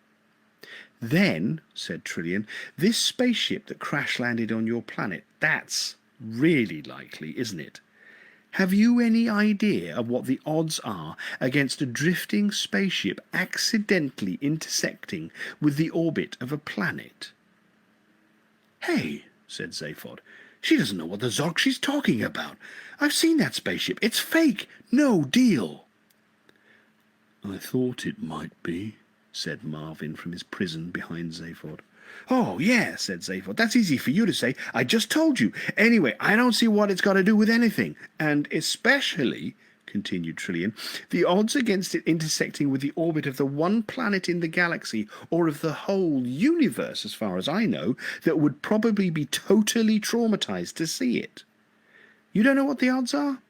"Then," said Trillian, "this spaceship that crash-landed on your planet, that's really likely, isn't it? Have you any idea of what the odds are against a drifting spaceship accidentally intersecting with the orbit of a planet?" "Hey," said Zaphod, "she doesn't know what the Zog she's talking about. I've seen that spaceship. It's fake. No deal." "I thought it might be," said Marvin from his prison behind Zaphod. "Oh, yeah," said Zaphod. "That's easy for you to say. I just told you. Anyway, I don't see what it's got to do with anything. And especially," continued Trillian, "the odds against it intersecting with the orbit of the one planet in the galaxy, or of the whole universe, as far as I know, that would probably be totally traumatized to see it. You don't know what the odds are?"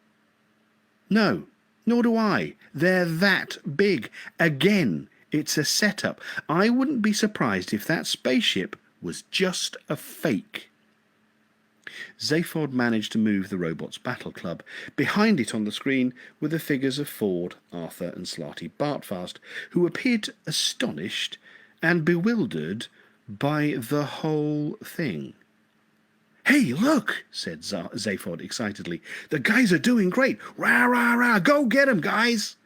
"No, nor do I. They're that big. Again, it's a setup. I wouldn't be surprised if that spaceship was just a fake." Zaphod managed to move the robot's battle club. Behind it on the screen were the figures of Ford, Arthur and Slarty Bartfast, who appeared astonished and bewildered by the whole thing. "Hey, look," said Zaphod excitedly. "The guys are doing great. Rah, rah, rah. Go get 'em, guys."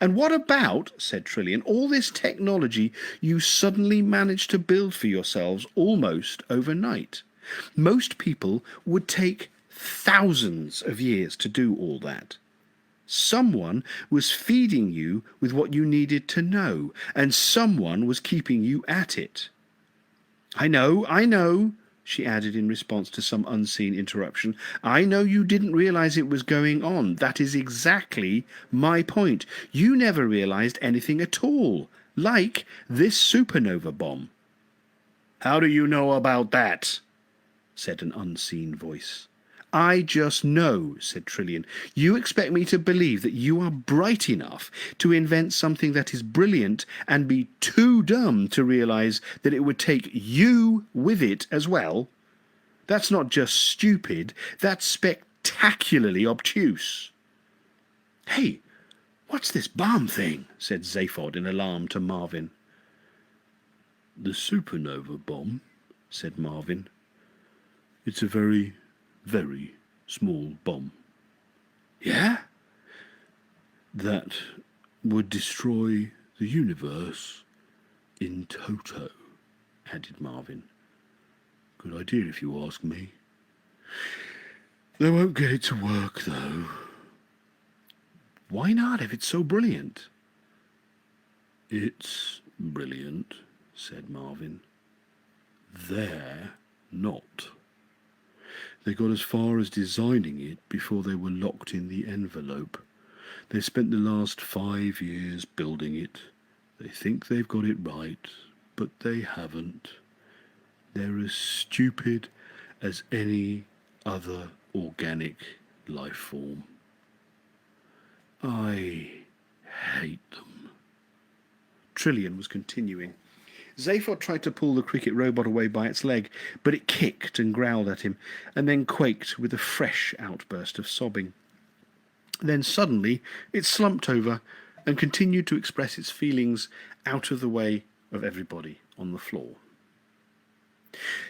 "And what about," said Trillian, "all this technology you suddenly managed to build for yourselves almost overnight? Most people would take thousands of years to do all that. Someone was feeding you with what you needed to know, and someone was keeping you at it." I know," she added in response to some unseen interruption. "I know you didn't realize it was going on. That is exactly my point. You never realized anything at all, like this supernova bomb." "How do you know about that?" said an unseen voice. "I just know," said Trillian. "You expect me to believe that you are bright enough to invent something that is brilliant and be too dumb to realize that it would take you with it as well? That's not just stupid, that's spectacularly obtuse." "Hey, what's this bomb thing?" said Zaphod in alarm to Marvin. "The supernova bomb," said Marvin. "It's a very, very small bomb." "Yeah?" "That would destroy the universe in toto," added Marvin. "Good idea if you ask me. They won't get it to work, though." "Why not, if it's so brilliant?" "It's brilliant," said Marvin. "They're not. They got as far as designing it before they were locked in the envelope. They spent the last 5 years building it. They think they've got it right, but they haven't. They're as stupid as any other organic life form. I hate them." Trillian was continuing. Zaphod tried to pull the cricket robot away by its leg, but it kicked and growled at him, and then quaked with a fresh outburst of sobbing. Then suddenly it slumped over and continued to express its feelings out of the way of everybody on the floor.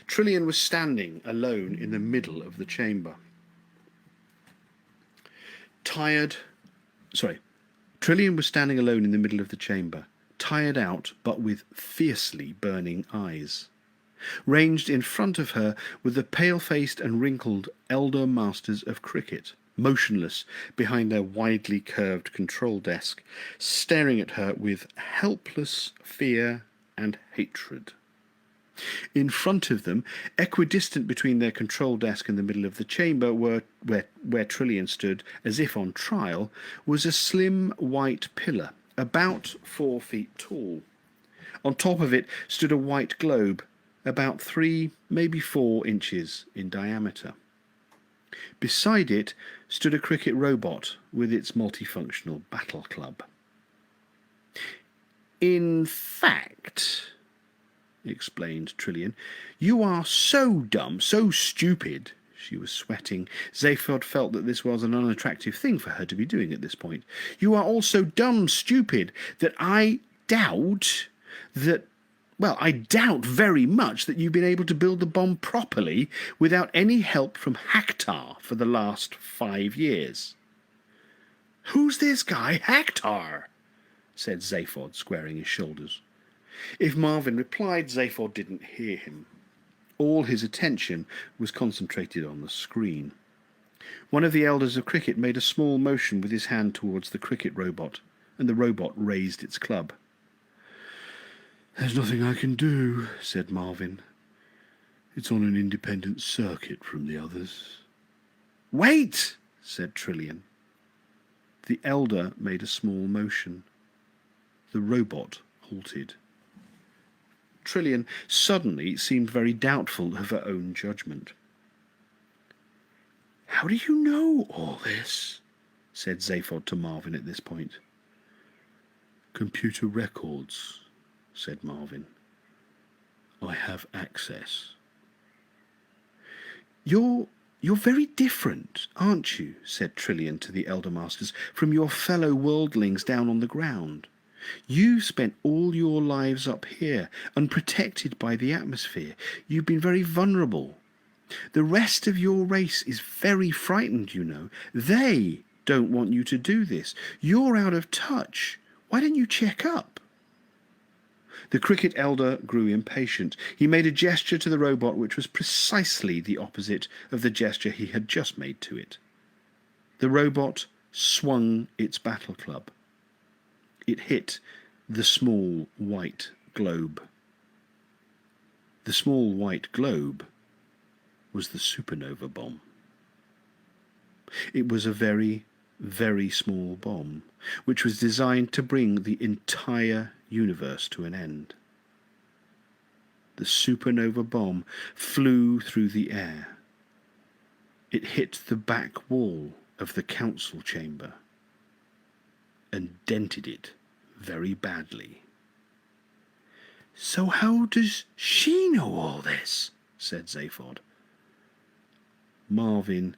Trillian was standing alone in the middle of the chamber. Trillian was standing alone in the middle of the chamber, tired out but with fiercely burning eyes. Ranged in front of her were the pale-faced and wrinkled elder masters of cricket, motionless behind their widely curved control desk, staring at her with helpless fear and hatred. In front of them, equidistant between their control desk and the middle of the chamber, where Trillian stood as if on trial, was a slim white pillar, about 4 feet tall. On top of it stood a white globe, about 3, maybe 4 inches in diameter. Beside it stood a cricket robot with its multifunctional battle club. "In fact," explained Trillian. "You are so dumb, so stupid." She was sweating. Zaphod felt that this was an unattractive thing for her to be doing at this point. "You are all so dumb, stupid, that I doubt that... Well, I doubt very much that you've been able to build the bomb properly without any help from Hactar for the last 5 years." "Who's this guy, Hactar?" said Zaphod, squaring his shoulders. If Marvin replied, Zaphod didn't hear him. All his attention was concentrated on the screen. One of the elders of cricket made a small motion with his hand towards the cricket robot, and the robot raised its club. "There's nothing I can do," said Marvin. "It's on an independent circuit from the others." "Wait!" said Trillian. The elder made a small motion. The robot halted. Trillian suddenly seemed very doubtful of her own judgment. "How do you know all this?" said Zaphod to Marvin at this point. "Computer records," said Marvin. "I have access." You're very different, aren't you," said Trillian to the Elder Masters, "from your fellow worldlings down on the ground. You've spent all your lives up here, unprotected by the atmosphere. You've been very vulnerable. The rest of your race is very frightened, you know. They don't want you to do this. You're out of touch. Why don't you check up?" The cricket elder grew impatient. He made a gesture to the robot which was precisely the opposite of the gesture he had just made to it. The robot swung its battle club. It hit the small white globe. The small white globe was the supernova bomb. It was a very, very small bomb, which was designed to bring the entire universe to an end. The supernova bomb flew through the air. It hit the back wall of the council chamber and dented it very badly. "So how does she know all this?" said Zaphod. Marvin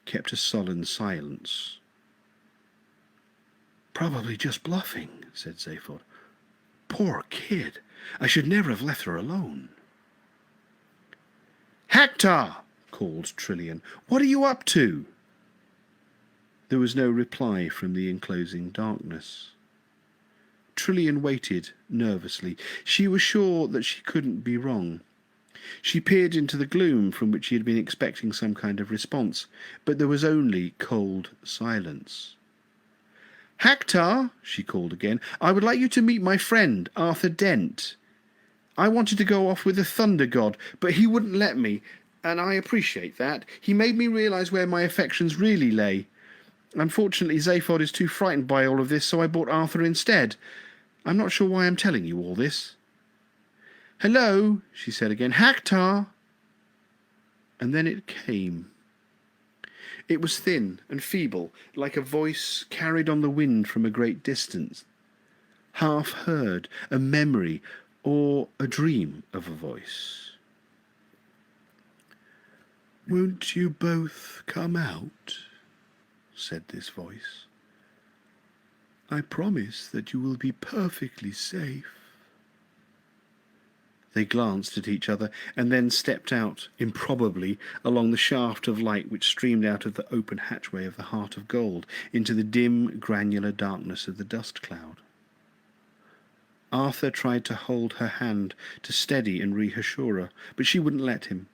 kept a sullen silence. "Probably just bluffing," said Zaphod. "Poor kid. I should never have left her alone." "Hactar!" called Trillian. "What are you up to?" There was no reply from the enclosing darkness. Trillian waited nervously. She was sure that she couldn't be wrong. She peered into the gloom from which she had been expecting some kind of response, but there was only cold silence. "Hactar," she called again, "I would like you to meet my friend, Arthur Dent. I wanted to go off with the Thunder God, but he wouldn't let me, and I appreciate that. He made me realise where my affections really lay. Unfortunately, Zaphod is too frightened by all of this, so I bought Arthur instead. I'm not sure why I'm telling you all this." "Hello," she said again. "Hactar." And then it came. It was thin and feeble, like a voice carried on the wind from a great distance, half heard, a memory or a dream of a voice. "Won't you both come out?" said this voice. "I promise that you will be perfectly safe." They glanced at each other and then stepped out, improbably, along the shaft of light which streamed out of the open hatchway of the Heart of Gold into the dim, granular darkness of the dust cloud. Arthur tried to hold her hand to steady and reassure her, but she wouldn't let him.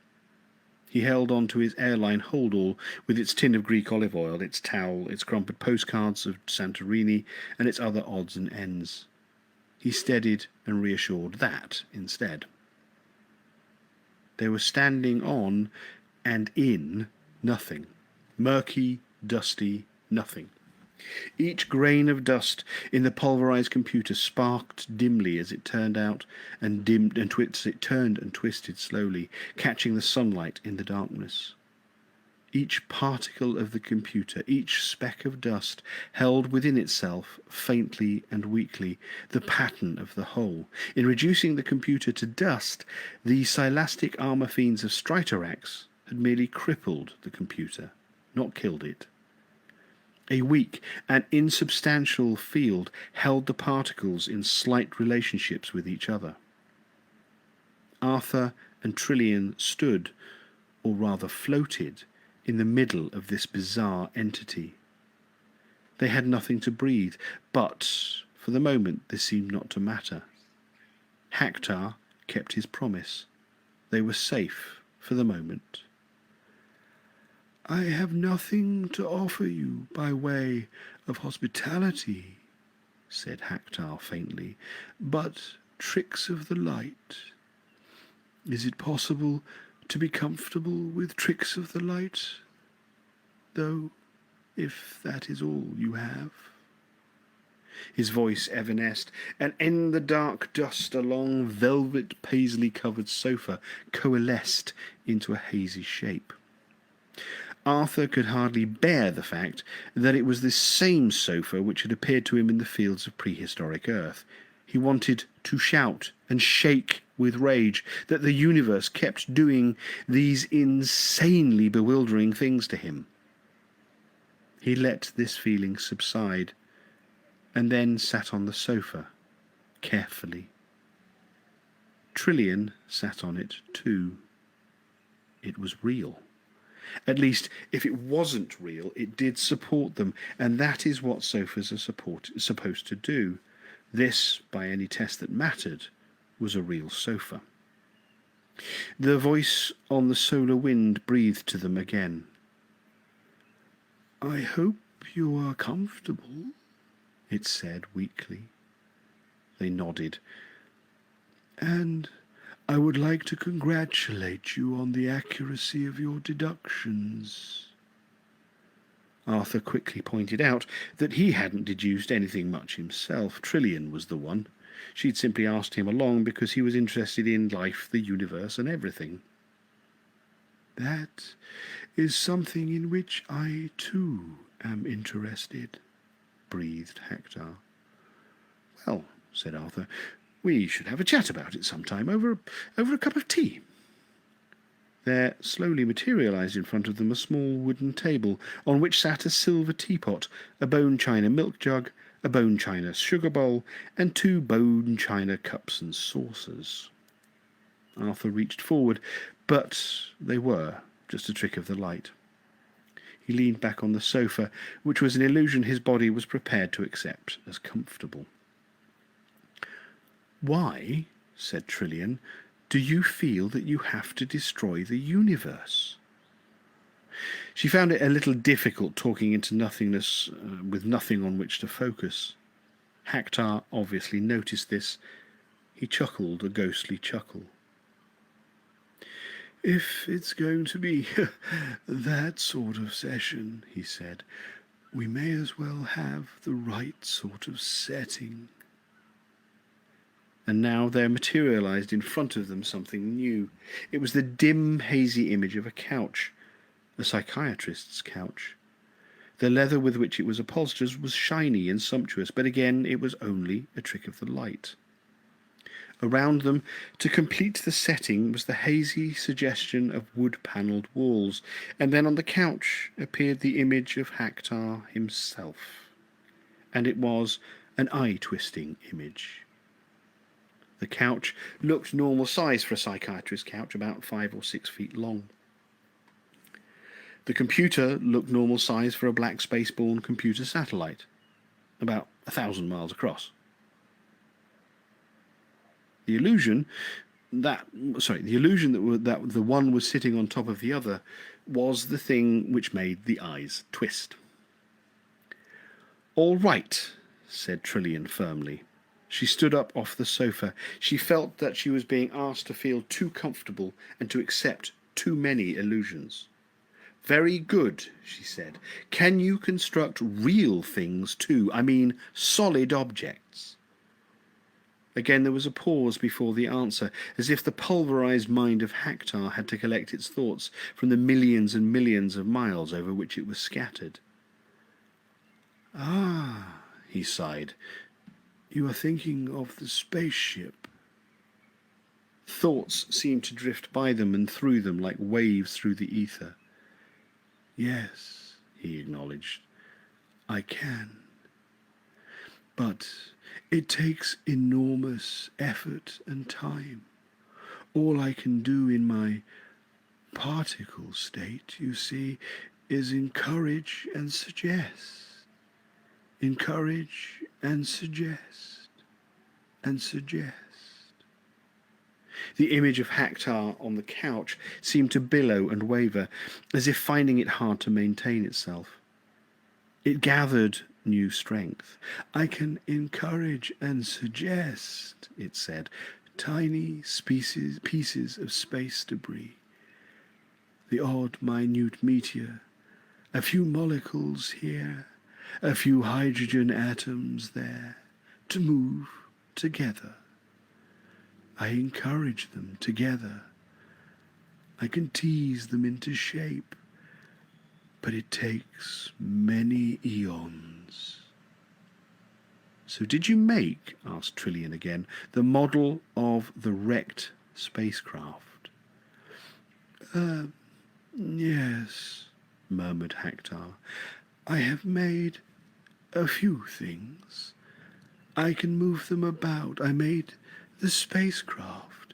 He held on to his airline hold-all with its tin of Greek olive oil, its towel, its crumpled postcards of Santorini, and its other odds and ends. He steadied and reassured that instead. They were standing on and in nothing. Murky, dusty nothing. Each grain of dust in the pulverized computer sparked dimly as it turned out and dimmed and turned and twisted slowly, catching the sunlight in the darkness. Each particle of the computer, each speck of dust, held within itself, faintly and weakly, the pattern of the whole. In reducing the computer to dust, the silastic armour fiends of Strytorax had merely crippled the computer, not killed it. A weak and insubstantial field held the particles in slight relationships with each other. Arthur and Trillian stood, or rather floated, in the middle of this bizarre entity. They had nothing to breathe, but for the moment this seemed not to matter. Haktar kept his promise. They were safe for the moment. "I have nothing to offer you by way of hospitality," said Haktar faintly, "but tricks of the light. Is it possible to be comfortable with tricks of the light, though, if that is all you have?" His voice evanesced, and in the dark dust a long velvet paisley-covered sofa coalesced into a hazy shape. Arthur could hardly bear the fact that it was this same sofa which had appeared to him in the fields of prehistoric Earth. He wanted to shout and shake with rage that the universe kept doing these insanely bewildering things to him. He let this feeling subside, and then sat on the sofa, carefully. Trillian sat on it too. It was real. At least, if it wasn't real, it did support them, and that is what sofas are supposed to do. This, by any test that mattered, was a real sofa. The voice on the solar wind breathed to them again. "I hope you are comfortable," it said weakly. They nodded. "And I would like to congratulate you on the accuracy of your deductions." Arthur quickly pointed out that he hadn't deduced anything much himself. Trillian was the one. She'd simply asked him along because he was interested in life, the universe, and everything. "That is something in which I, too, am interested," breathed Haktar. "Well," said Arthur, "we should have a chat about it sometime, over a cup of tea." There slowly materialized in front of them a small wooden table on which sat a silver teapot, a bone china milk jug, a bone china sugar bowl, and 2 bone china cups and saucers. Arthur reached forward, but they were just a trick of the light. He leaned back on the sofa, which was an illusion his body was prepared to accept as comfortable. "Why," said Trillian, "do you feel that you have to destroy the universe?" She found it a little difficult talking into nothingness with nothing on which to focus. Haktar obviously noticed this. He chuckled a ghostly chuckle. "If it's going to be that sort of session," he said, "we may as well have the right sort of setting." And now there materialized in front of them something new. It was the dim, hazy image of a couch, a psychiatrist's couch. The leather with which it was upholstered was shiny and sumptuous, but again it was only a trick of the light. Around them, to complete the setting, was the hazy suggestion of wood-panelled walls, and then on the couch appeared the image of Haktar himself. And it was an eye-twisting image. The couch looked normal size for a psychiatrist's couch, about 5 or 6 feet long. The computer looked normal size for a black space-borne computer satellite, about 1,000 miles across. The illusion that the one was sitting on top of the other was the thing which made the eyes twist. "All right," said Trillian firmly. She stood up off the sofa. She felt that she was being asked to feel too comfortable and to accept too many illusions. "Very good," she said. "Can you construct real things too? I mean, solid objects?" Again there was a pause before the answer, as if the pulverized mind of Haktar had to collect its thoughts from the millions and millions of miles over which it was scattered. "Ah," he sighed, "you are thinking of the spaceship." Thoughts seemed to drift by them and through them like waves through the ether. "Yes," he acknowledged, "I can. But it takes enormous effort and time. All I can do in my particle state, you see, is encourage and suggest. Encourage and suggest and suggest." The image of Haktar on the couch seemed to billow and waver, as if finding it hard to maintain itself. It gathered new strength. "I can encourage and suggest," it said, "tiny pieces of space debris, the odd minute meteor, a few molecules here, a few hydrogen atoms there, to move together. I encourage them together. I can tease them into shape, but it takes many eons." "So did you make," asked Trillian again, "the model of the wrecked spacecraft?" Yes," murmured Haktar. "I have made a few things. I can move them about. I made the spacecraft.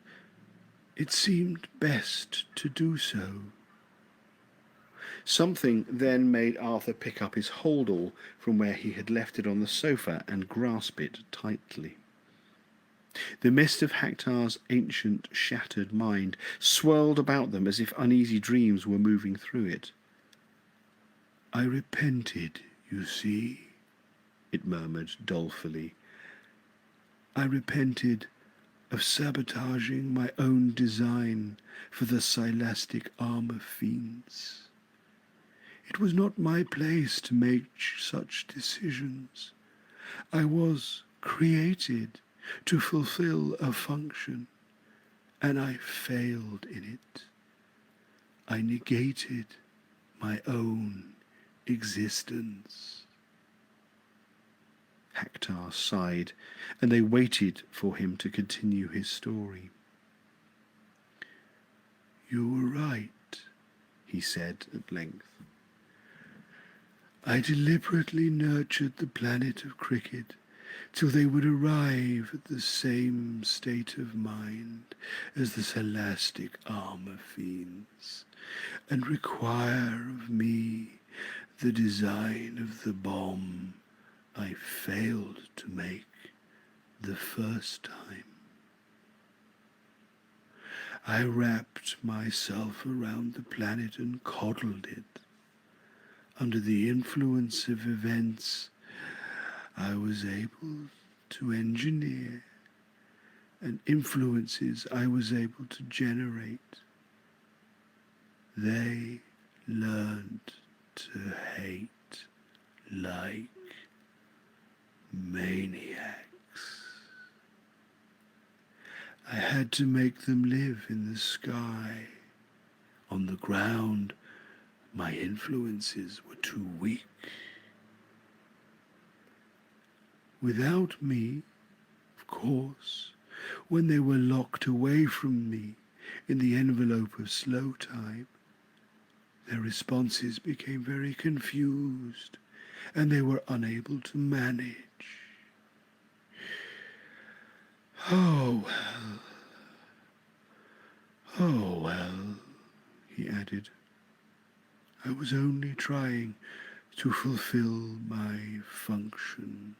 It seemed best to do so." Something then made Arthur pick up his holdall from where he had left it on the sofa and grasp it tightly. The mist of Haktar's ancient, shattered mind swirled about them as if uneasy dreams were moving through it. "I repented, you see," it murmured dolefully. "I repented of sabotaging my own design for the Silastic armor fiends. It was not my place to make such decisions. I was created to fulfill a function, and I failed in it. I negated my own existence." Haktar sighed, and they waited for him to continue his story. "You were right," he said at length. "I deliberately nurtured the planet of cricket till they would arrive at the same state of mind as the Silastic armor fiends, and require of me the design of the bomb I failed to make the first time. I wrapped myself around the planet and coddled it. Under the influence of events, I was able to engineer, and influences I was able to generate. They learned to hate like maniacs. I had to make them live in the sky. On the ground, my influences were too weak. Without me, of course, when they were locked away from me in the envelope of slow time, their responses became very confused, and they were unable to manage. Oh well, oh well, he added. I was only trying to fulfill my function.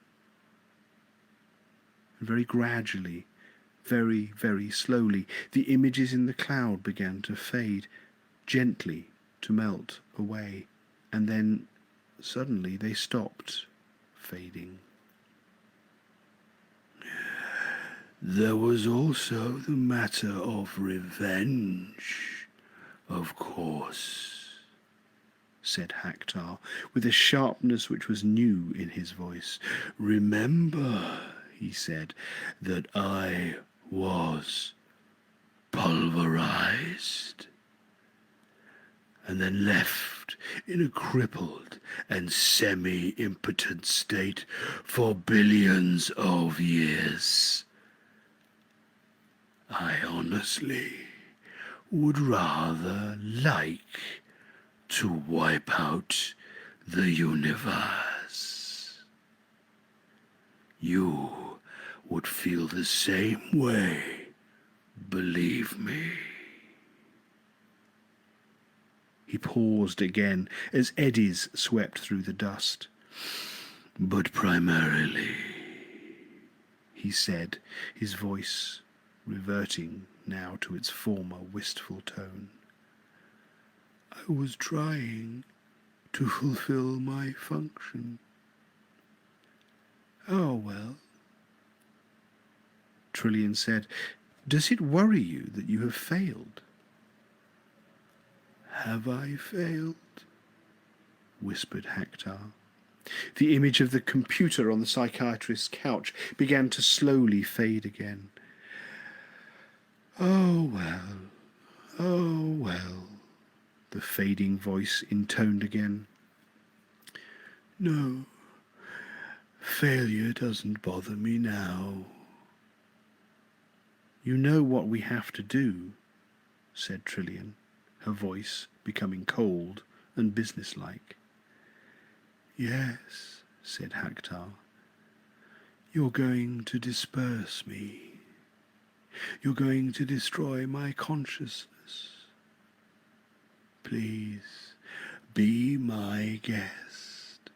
And very gradually, very, very slowly, the images in the cloud began to fade, gently to melt away, and then suddenly they stopped fading. There was also the matter of revenge, of course, said Haktar, with a sharpness which was new in his voice. Remember, he said, that I was pulverized and then left in a crippled and semi-impotent state for billions of years. I honestly would rather like to wipe out the universe. You would feel the same way, believe me. He paused again as eddies swept through the dust. But primarily, he said, his voice reverting now to its former wistful tone, I was trying to fulfill my function. Oh, well, Trillian said, does it worry you that you have failed? Have I failed? Whispered Hector. The image of the computer on the psychiatrist's couch began to slowly fade again. Oh, well, the fading voice intoned again. No, failure doesn't bother me now. You know what we have to do, said Trillian, her voice becoming cold and businesslike. Yes, said Hector. You're going to disperse me. You're going to destroy my consciousness. Please, be my guest.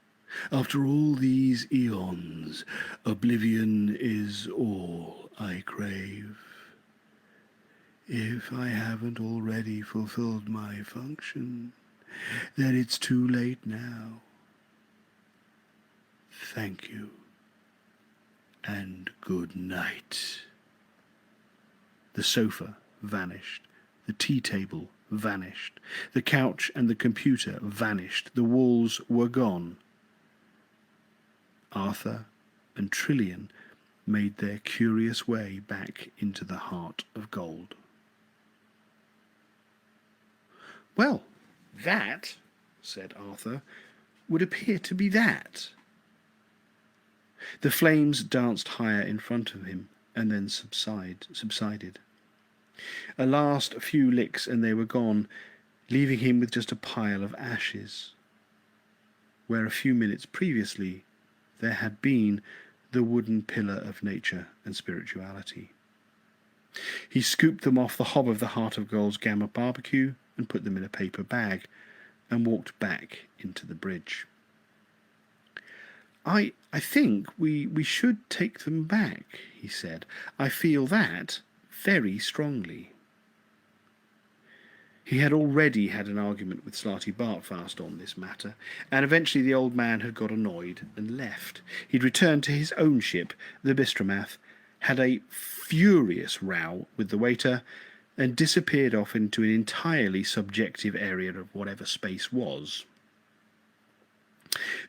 After all these eons, oblivion is all I crave. If I haven't already fulfilled my function, then it's too late now. Thank you, and good night. The sofa vanished. The tea table vanished. The couch and the computer vanished. The walls were gone. Arthur and Trillian made their curious way back into the heart of gold. Well, that, said Arthur, would appear to be that. The flames danced higher in front of him and then subsided. A last few licks and they were gone, leaving him with just a pile of ashes, where a few minutes previously there had been the wooden pillar of nature and spirituality. He scooped them off the hob of the Heart of Gold's Gamma barbecue and put them in a paper bag and walked back into the bridge. I think we should take them back, he said. I feel that very strongly. He had already had an argument with Slarty Bartfast on this matter, and eventually the old man had got annoyed and left. He'd returned to his own ship, the Bistromath, had a furious row with the waiter, and disappeared off into an entirely subjective area of whatever space was.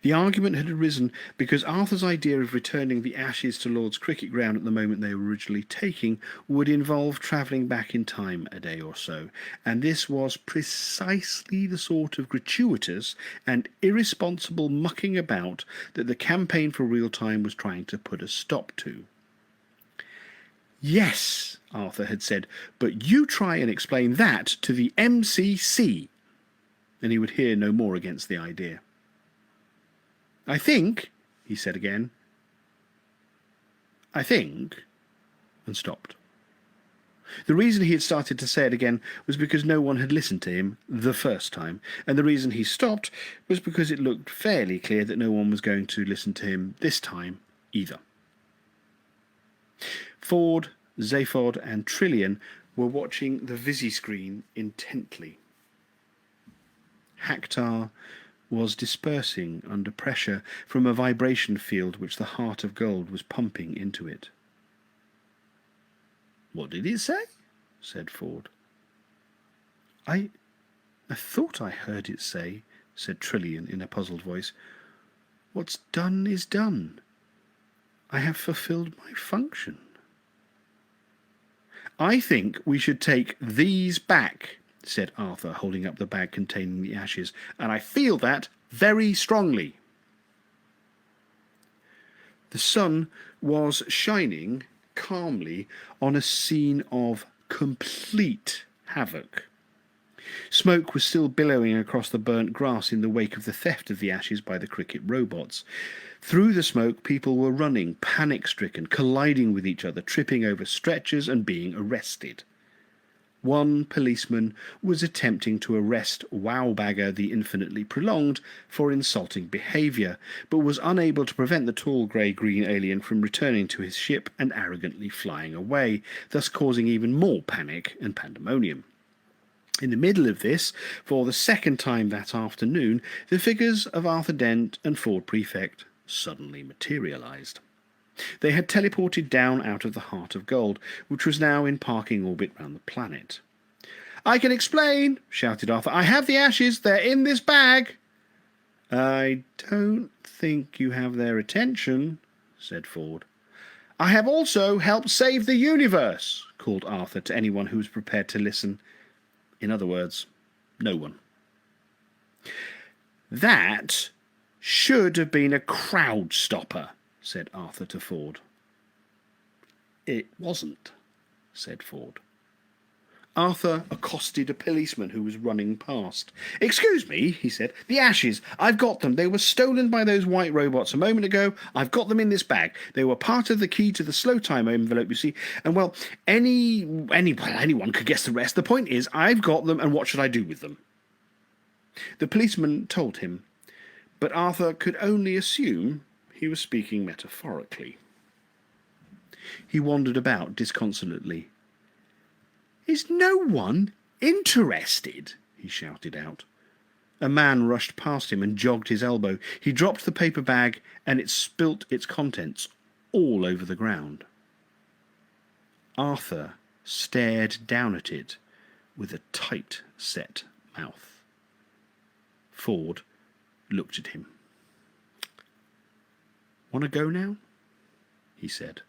The argument had arisen because Arthur's idea of returning the ashes to Lord's cricket ground at the moment they were originally taking would involve travelling back in time a day or so, and this was precisely the sort of gratuitous and irresponsible mucking about that the campaign for real time was trying to put a stop to. Yes, Arthur had said, but you try and explain that to the MCC. And he would hear no more against the idea. I think, he said again. I think, and stopped. The reason he had started to say it again was because no one had listened to him the first time, and the reason he stopped was because it looked fairly clear that no one was going to listen to him this time either. Ford, Zaphod, and Trillian were watching the visi-screen intently. Hector was dispersing under pressure from a vibration field which the Heart of Gold was pumping into it. What did it say? Said Ford. I thought I heard it say, said Trillian in a puzzled voice, what's done is done. I have fulfilled my function. I think we should take these back, said Arthur, holding up the bag containing the ashes, and I feel that very strongly. The sun was shining calmly on a scene of complete havoc. Smoke was still billowing across the burnt grass in the wake of the theft of the ashes by the cricket robots. Through the smoke, people were running, panic-stricken, colliding with each other, tripping over stretchers and being arrested. One policeman was attempting to arrest Wowbagger the Infinitely Prolonged for insulting behaviour, but was unable to prevent the tall grey-green alien from returning to his ship and arrogantly flying away, thus causing even more panic and pandemonium. In the middle of this, for the second time that afternoon, the figures of Arthur Dent and Ford Prefect suddenly materialised. They had teleported down out of the Heart of Gold, which was now in parking orbit round the planet. "I can explain," shouted Arthur. "I have the ashes. They're in this bag." "I don't think you have their attention," said Ford. "I have also helped save the universe," called Arthur to anyone who was prepared to listen. In other words, no one. "That should have been a crowd stopper," said Arthur to Ford. "It wasn't," said Ford. Arthur accosted a policeman who was running past. "Excuse me," he said. "The ashes. I've got them. They were stolen by those white robots a moment ago. I've got them in this bag. They were part of the key to the slow time envelope, you see. And, well, anyone could guess the rest. The point is, I've got them, and what should I do with them?" The policeman told him, but Arthur could only assume he was speaking metaphorically. He wandered about disconsolately. "Is no one interested?" he shouted out. A man rushed past him and jogged his elbow. He dropped the paper bag, and it spilt its contents all over the ground. Arthur stared down at it with a tight-set mouth. Ford looked at him. "Want to go now?" he said.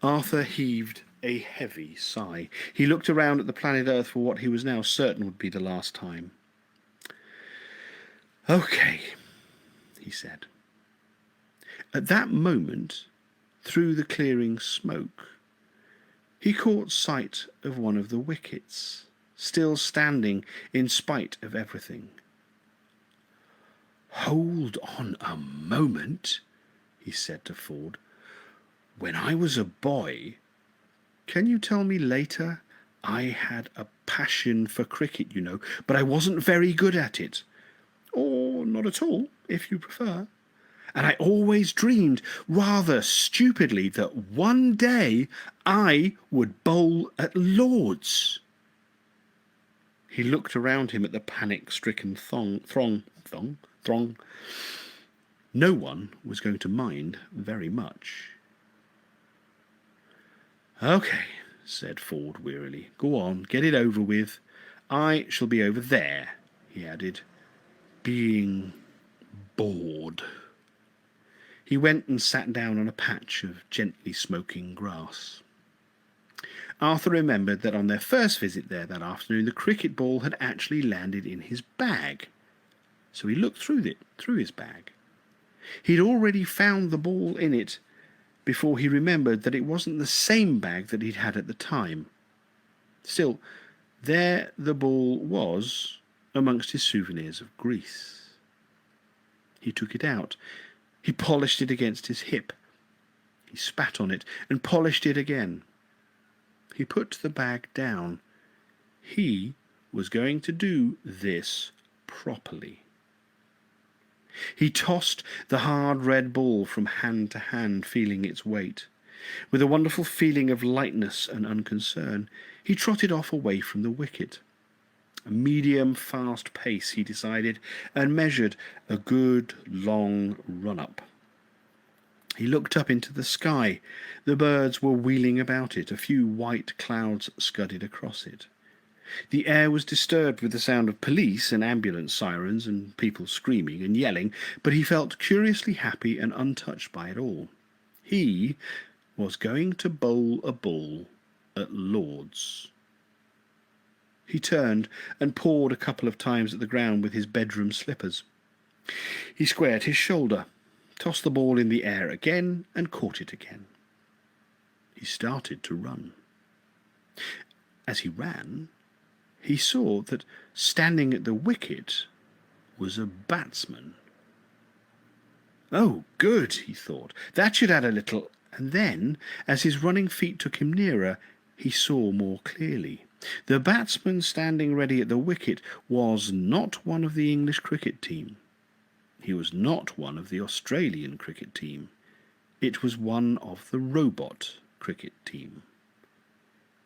Arthur heaved a heavy sigh. He looked around at the planet Earth for what he was now certain would be the last time. "Okay," he said. At that moment, through the clearing smoke, he caught sight of one of the wickets, still standing in spite of everything. "Hold on a moment," he said to Ford. "When I was a boy, can you tell me later? I had a passion for cricket, you know, but I wasn't very good at it. Or not at all, if you prefer. And I always dreamed, rather stupidly, that one day I would bowl at Lord's." He looked around him at the panic-stricken throng. No one was going to mind very much. "Okay," said Ford wearily. "Go on, get it over with. I shall be over there," he added, being bored. He went and sat down on a patch of gently smoking grass. Arthur remembered that on their first visit there that afternoon, the cricket ball had actually landed in his bag. So he looked through his bag. He'd already found the ball in it before he remembered that it wasn't the same bag that he'd had at the time. Still, there the ball was amongst his souvenirs of Greece. He took it out. He polished it against his hip. He spat on it and polished it again. He put the bag down. He was going to do this properly. He tossed the hard red ball from hand to hand, feeling its weight. With a wonderful feeling of lightness and unconcern, he trotted off away from the wicket. A medium fast pace, he decided, and measured a good long run-up. He looked up into the sky. The birds were wheeling about it. A few white clouds scudded across it. The air was disturbed with the sound of police and ambulance sirens and people screaming and yelling, but he felt curiously happy and untouched by it all. He was going to bowl a ball at Lord's. He turned and pawed a couple of times at the ground with his bedroom slippers. He squared his shoulder, tossed the ball in the air again, and caught it again. He started to run. As he ran, he saw that standing at the wicket was a batsman. "Oh, good," he thought. "That should add a little." And then, as his running feet took him nearer, he saw more clearly. The batsman standing ready at the wicket was not one of the English cricket team. He was not one of the Australian cricket team. It was one of the robot cricket team.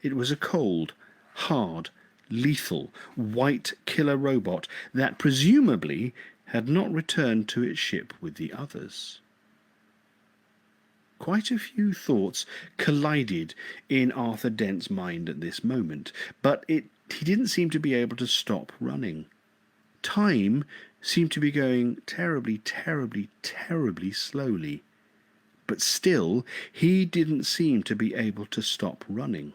It was a cold, hard, lethal, white killer robot that presumably had not returned to its ship with the others. Quite a few thoughts collided in Arthur Dent's mind at this moment, but he didn't seem to be able to stop running. Time seemed to be going terribly, terribly, terribly slowly, but still he didn't seem to be able to stop running.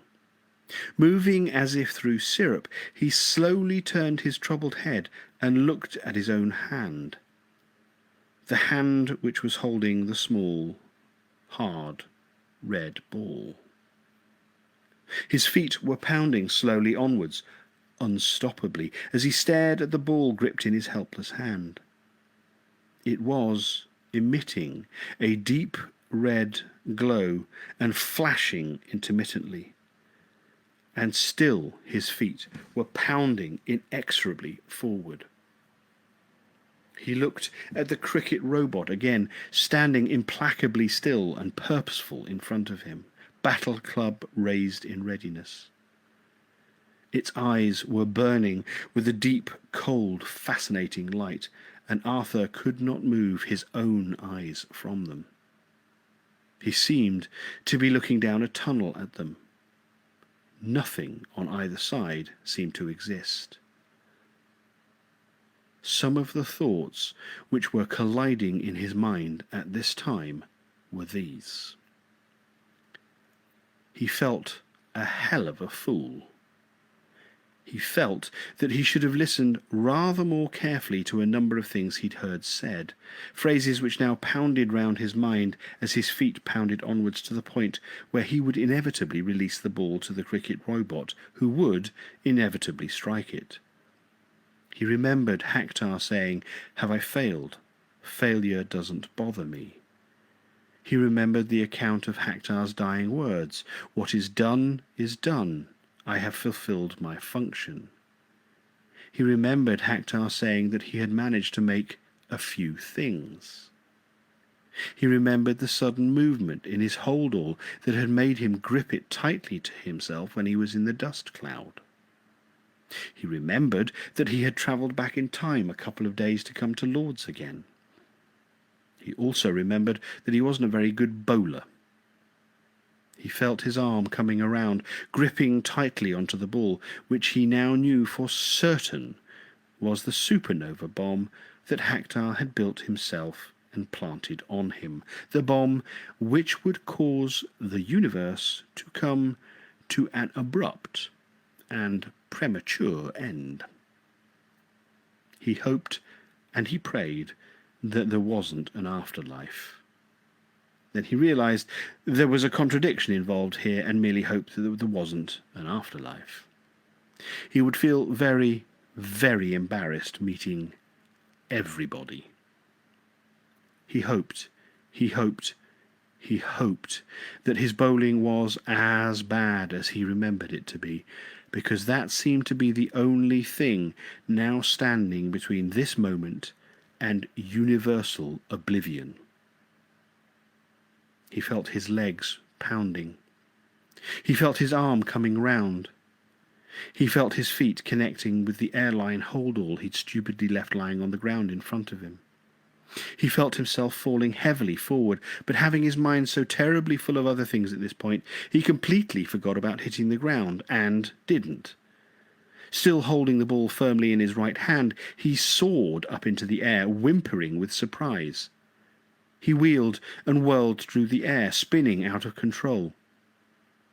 Moving as if through syrup, he slowly turned his troubled head and looked at his own hand. The hand which was holding the small, hard, red ball. His feet were pounding slowly onwards, unstoppably, as he stared at the ball gripped in his helpless hand. It was emitting a deep red glow and flashing intermittently. And still his feet were pounding inexorably forward. He looked at the cricket robot again, standing implacably still and purposeful in front of him, battle club raised in readiness. Its eyes were burning with a deep, cold, fascinating light, and Arthur could not move his own eyes from them. He seemed to be looking down a tunnel at them. Nothing on either side seemed to exist. Some of the thoughts which were colliding in his mind at this time were these. He felt a hell of a fool. He felt that he should have listened rather more carefully to a number of things he'd heard said, phrases which now pounded round his mind as his feet pounded onwards to the point where he would inevitably release the ball to the cricket robot, who would inevitably strike it. He remembered Hector saying, "Have I failed? Failure doesn't bother me." He remembered the account of Hector's dying words, "What is done is done. I have fulfilled my function." He remembered Hector saying that he had managed to make a few things. He remembered the sudden movement in his holdall that had made him grip it tightly to himself when he was in the dust cloud. He remembered that he had travelled back in time a couple of days to come to Lord's again. He also remembered that he wasn't a very good bowler. He felt his arm coming around, gripping tightly onto the ball, which he now knew for certain was the supernova bomb that Hector had built himself and planted on him, the bomb which would cause the universe to come to an abrupt and premature end. He hoped and he prayed that there wasn't an afterlife. Then he realized there was a contradiction involved here and merely hoped that there wasn't an afterlife. He would feel very, very embarrassed meeting everybody. He hoped that his bowling was as bad as he remembered it to be, because that seemed to be the only thing now standing between this moment and universal oblivion. He felt his legs pounding. He felt his arm coming round. He felt his feet connecting with the airline holdall he'd stupidly left lying on the ground in front of him. He felt himself falling heavily forward, but having his mind so terribly full of other things at this point, he completely forgot about hitting the ground, and didn't. Still holding the ball firmly in his right hand, he soared up into the air, whimpering with surprise. He wheeled and whirled through the air, spinning out of control.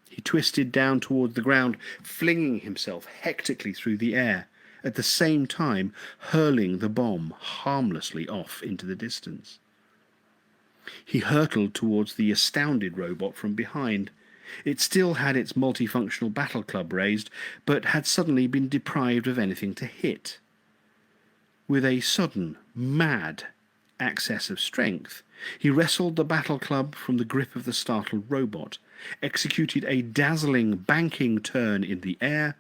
He twisted down toward the ground, flinging himself hectically through the air, at the same time hurling the bomb harmlessly off into the distance. He hurtled towards the astounded robot from behind. It still had its multifunctional battle club raised, but had suddenly been deprived of anything to hit. With a sudden, mad access of strength, he wrestled the battle club from the grip of the startled robot, executed a dazzling banking turn in the air,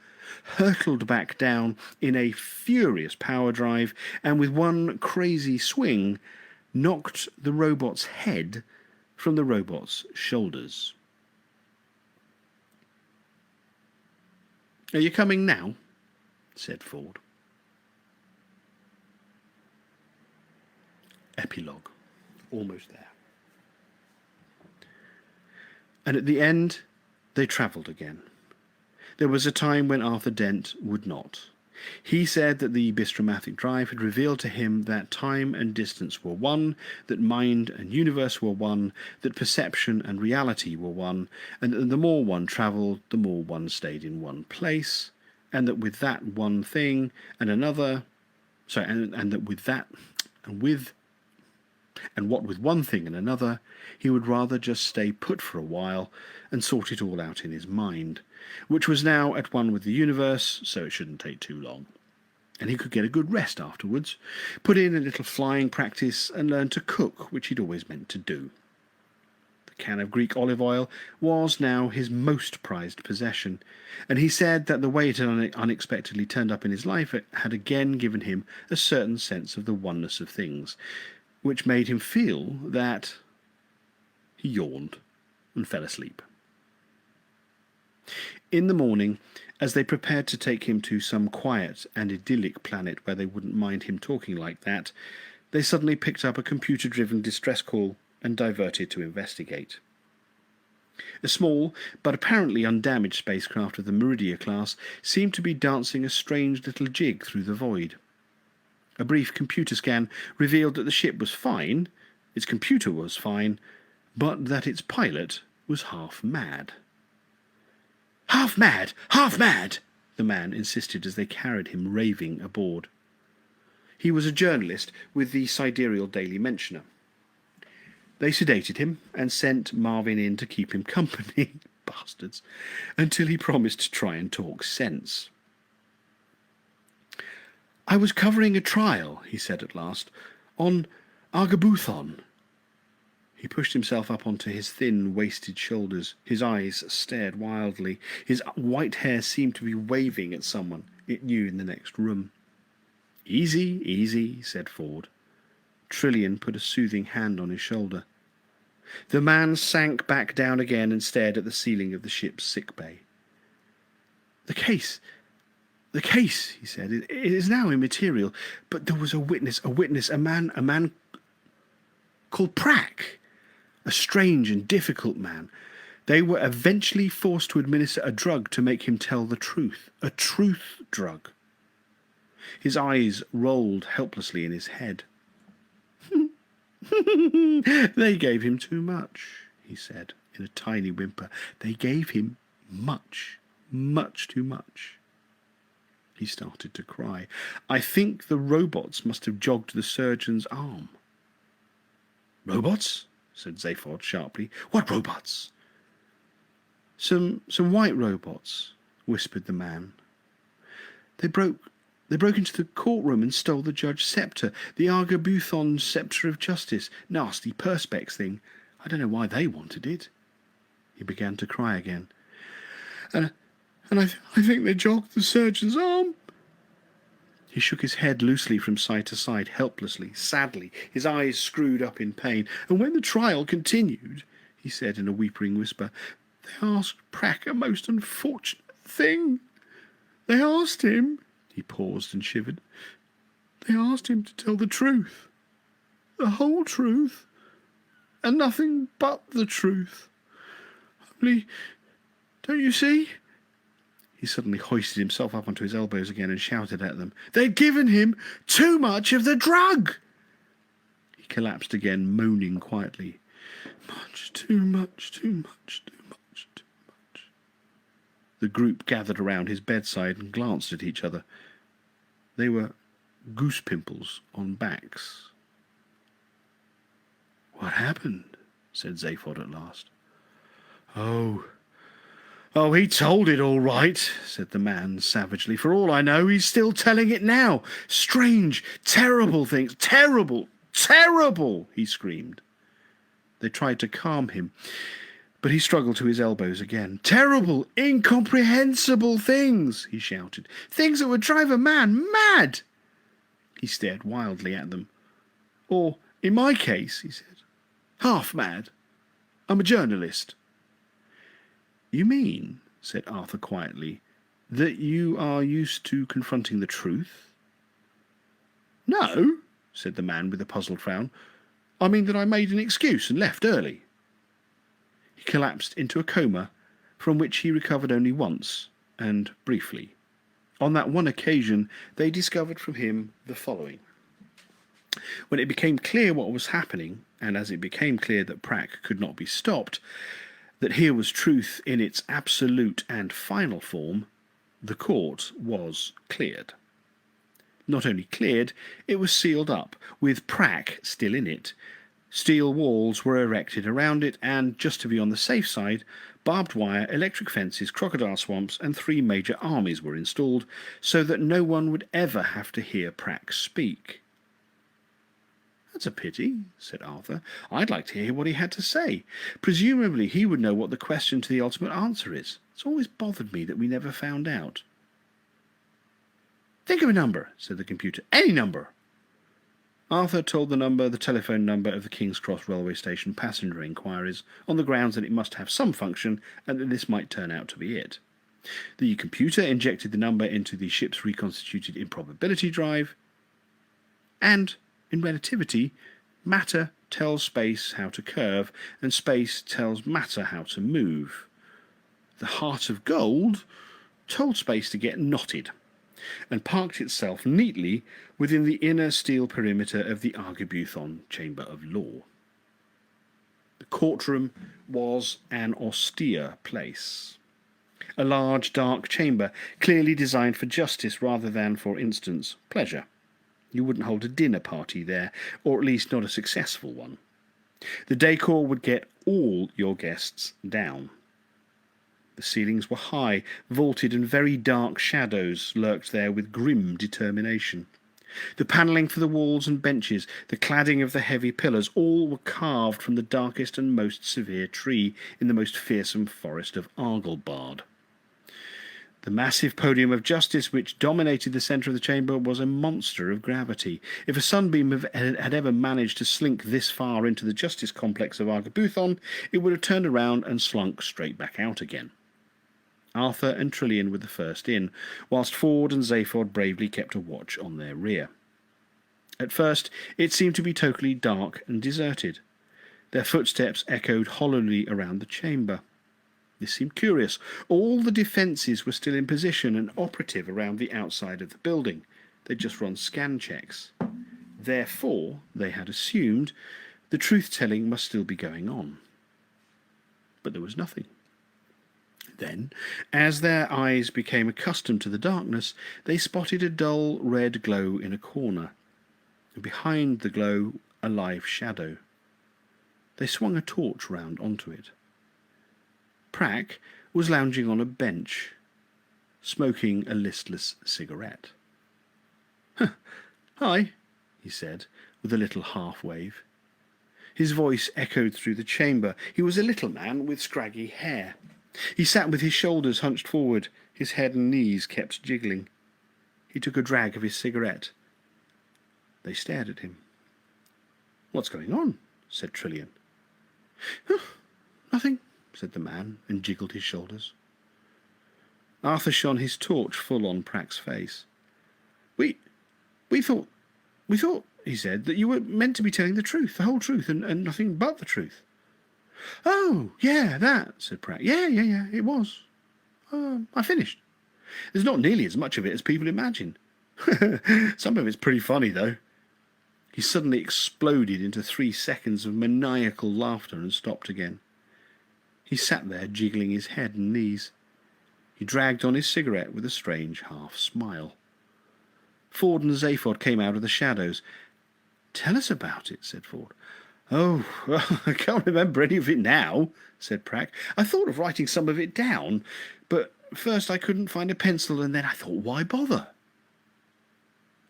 hurtled back down in a furious power drive, and with one crazy swing, knocked the robot's head from the robot's shoulders. "Are you coming now?" said Ford. Epilogue. Almost there. And at the end, they travelled again. There was a time when Arthur Dent would not. He said that the Bistromathic Drive had revealed to him that time and distance were one, that mind and universe were one, that perception and reality were one, and that the more one travelled, the more one stayed in one place, and that with that one thing and another, and that with that, and what with one thing and another, he would rather just stay put for a while and sort it all out in his mind, which was now at one with the universe, so it shouldn't take too long. And he could get a good rest afterwards, put in a little flying practice, and learn to cook, which he'd always meant to do. The can of Greek olive oil was now his most prized possession, and he said that the way it had unexpectedly turned up in his life had again given him a certain sense of the oneness of things, which made him feel that... He yawned and fell asleep. In the morning, as they prepared to take him to some quiet and idyllic planet where they wouldn't mind him talking like that, they suddenly picked up a computer-driven distress call and diverted to investigate. A small, but apparently undamaged spacecraft of the Meridia class seemed to be dancing a strange little jig through the void. A brief computer scan revealed that the ship was fine, its computer was fine, but that its pilot was half mad. "Half mad! Half mad!" the man insisted as they carried him raving aboard. He was a journalist with the Sidereal Daily Mentioner. They sedated him and sent Marvin in to keep him company, bastards, until he promised to try and talk sense. "I was covering a trial," he said at last, "on Argabuthon." He pushed himself up onto his thin, wasted shoulders. His eyes stared wildly. His white hair seemed to be waving at someone it knew in the next room. "Easy, easy," said Ford. Trillian put a soothing hand on his shoulder. The man sank back down again and stared at the ceiling of the ship's sickbay. The case, he said, it is now immaterial, but there was a witness, a man called Prack, a strange and difficult man. They were eventually forced to administer a drug to make him tell the truth, a truth drug. His eyes rolled helplessly in his head. "They gave him too much," he said in a tiny whimper. "They gave him much, much too much." He started to cry. "I think the robots must have jogged the surgeon's arm." "Robots?" said Zaphod sharply. "What robots?" Some white robots," whispered the man. They broke into the courtroom and stole the judge's sceptre, the Argabuthon sceptre of justice. Nasty perspex thing. I don't know why they wanted it." He began to cry again. And I think they jogged the surgeon's arm." He shook his head loosely from side to side, helplessly, sadly, his eyes screwed up in pain. "And when the trial continued," he said in a whimpering whisper, "they asked Prack a most unfortunate thing. They asked him..." He paused and shivered. "They asked him to tell the truth. The whole truth. And nothing but the truth. Only, don't you see?" He suddenly hoisted himself up onto his elbows again and shouted at them. "They'd given him too much of the drug!" He collapsed again, moaning quietly. Much, too much, too much, too much, too much. The group gathered around his bedside and glanced at each other. They were goose pimples on backs. What happened? Said Zaphod at last. Oh, he told it all right, said the man savagely. For all I know, he's still telling it now. Strange, terrible things. Terrible, terrible, he screamed. They tried to calm him, but he struggled to his elbows again. Terrible, incomprehensible things, he shouted. Things that would drive a man mad. He stared wildly at them. Or, in my case, he said, half mad. I'm a journalist. You mean, said Arthur quietly, that you are used to confronting the truth? No, said the man with a puzzled frown. I mean that I made an excuse and left early. He collapsed into a coma, from which he recovered only once, and briefly. On that one occasion, they discovered from him the following. When it became clear what was happening, and as it became clear that Prack could not be stopped, that here was truth in its absolute and final form, the court was cleared. Not only cleared, it was sealed up, with Prack still in it. Steel walls were erected around it, and, just to be on the safe side, barbed wire, electric fences, crocodile swamps, and 3 major armies were installed, so that no one would ever have to hear Prack speak. That's a pity, said Arthur. I'd like to hear what he had to say. Presumably he would know what the question to the ultimate answer is. It's always bothered me that we never found out. Think of a number, said the computer. Any number. Arthur told the telephone number of the King's Cross railway station passenger inquiries, on the grounds that it must have some function and that this might turn out to be it. The computer injected the number into the ship's reconstituted improbability drive, and in relativity, matter tells space how to curve, and space tells matter how to move. The heart of gold told space to get knotted, and parked itself neatly within the inner steel perimeter of the Argibuthon chamber of law. The courtroom was an austere place. A large, dark chamber, clearly designed for justice rather than, for instance, pleasure. You wouldn't hold a dinner party there, or at least not a successful one. The decor would get all your guests down. The ceilings were high, vaulted, and very dark shadows lurked there with grim determination. The panelling for the walls and benches, the cladding of the heavy pillars, all were carved from the darkest and most severe tree in the most fearsome forest of Argylbard. The massive podium of justice which dominated the centre of the chamber was a monster of gravity. If a sunbeam had ever managed to slink this far into the justice complex of Argibuthon, it would have turned around and slunk straight back out again. Arthur and Trilian were the first in, whilst Ford and Zaphod bravely kept a watch on their rear. At first it seemed to be totally dark and deserted. Their footsteps echoed hollowly around the chamber. This seemed curious. All the defences were still in position and operative around the outside of the building. They'd just run scan checks. Therefore, they had assumed, the truth-telling must still be going on. But there was nothing. Then, as their eyes became accustomed to the darkness, they spotted a dull red glow in a corner, and behind the glow a live shadow. They swung a torch round onto it. Prack was lounging on a bench, smoking a listless cigarette. "Hi," he said, with a little half-wave. His voice echoed through the chamber. He was a little man with scraggy hair. He sat with his shoulders hunched forward, his head and knees kept jiggling. He took a drag of his cigarette. They stared at him. "What's going on?" said Trilian. "Nothing," said the man, and jiggled his shoulders. Arthur shone his torch full on Prack's face. We thought, he said, that you were meant to be telling the truth, the whole truth, and nothing but the truth." "Oh, yeah, that," said Prack. Yeah, it was. I finished. There's not nearly as much of it as people imagine. Some of it's pretty funny, though. He suddenly exploded into 3 seconds of maniacal laughter and stopped again. He sat there jiggling his head and knees. He dragged on his cigarette with a strange half-smile. Ford and Zaphod came out of the shadows. "Tell us about it," said Ford. "Oh, well, I can't remember any of it now," said Prack. "I thought of writing some of it down, but first I couldn't find a pencil, and then I thought, why bother?"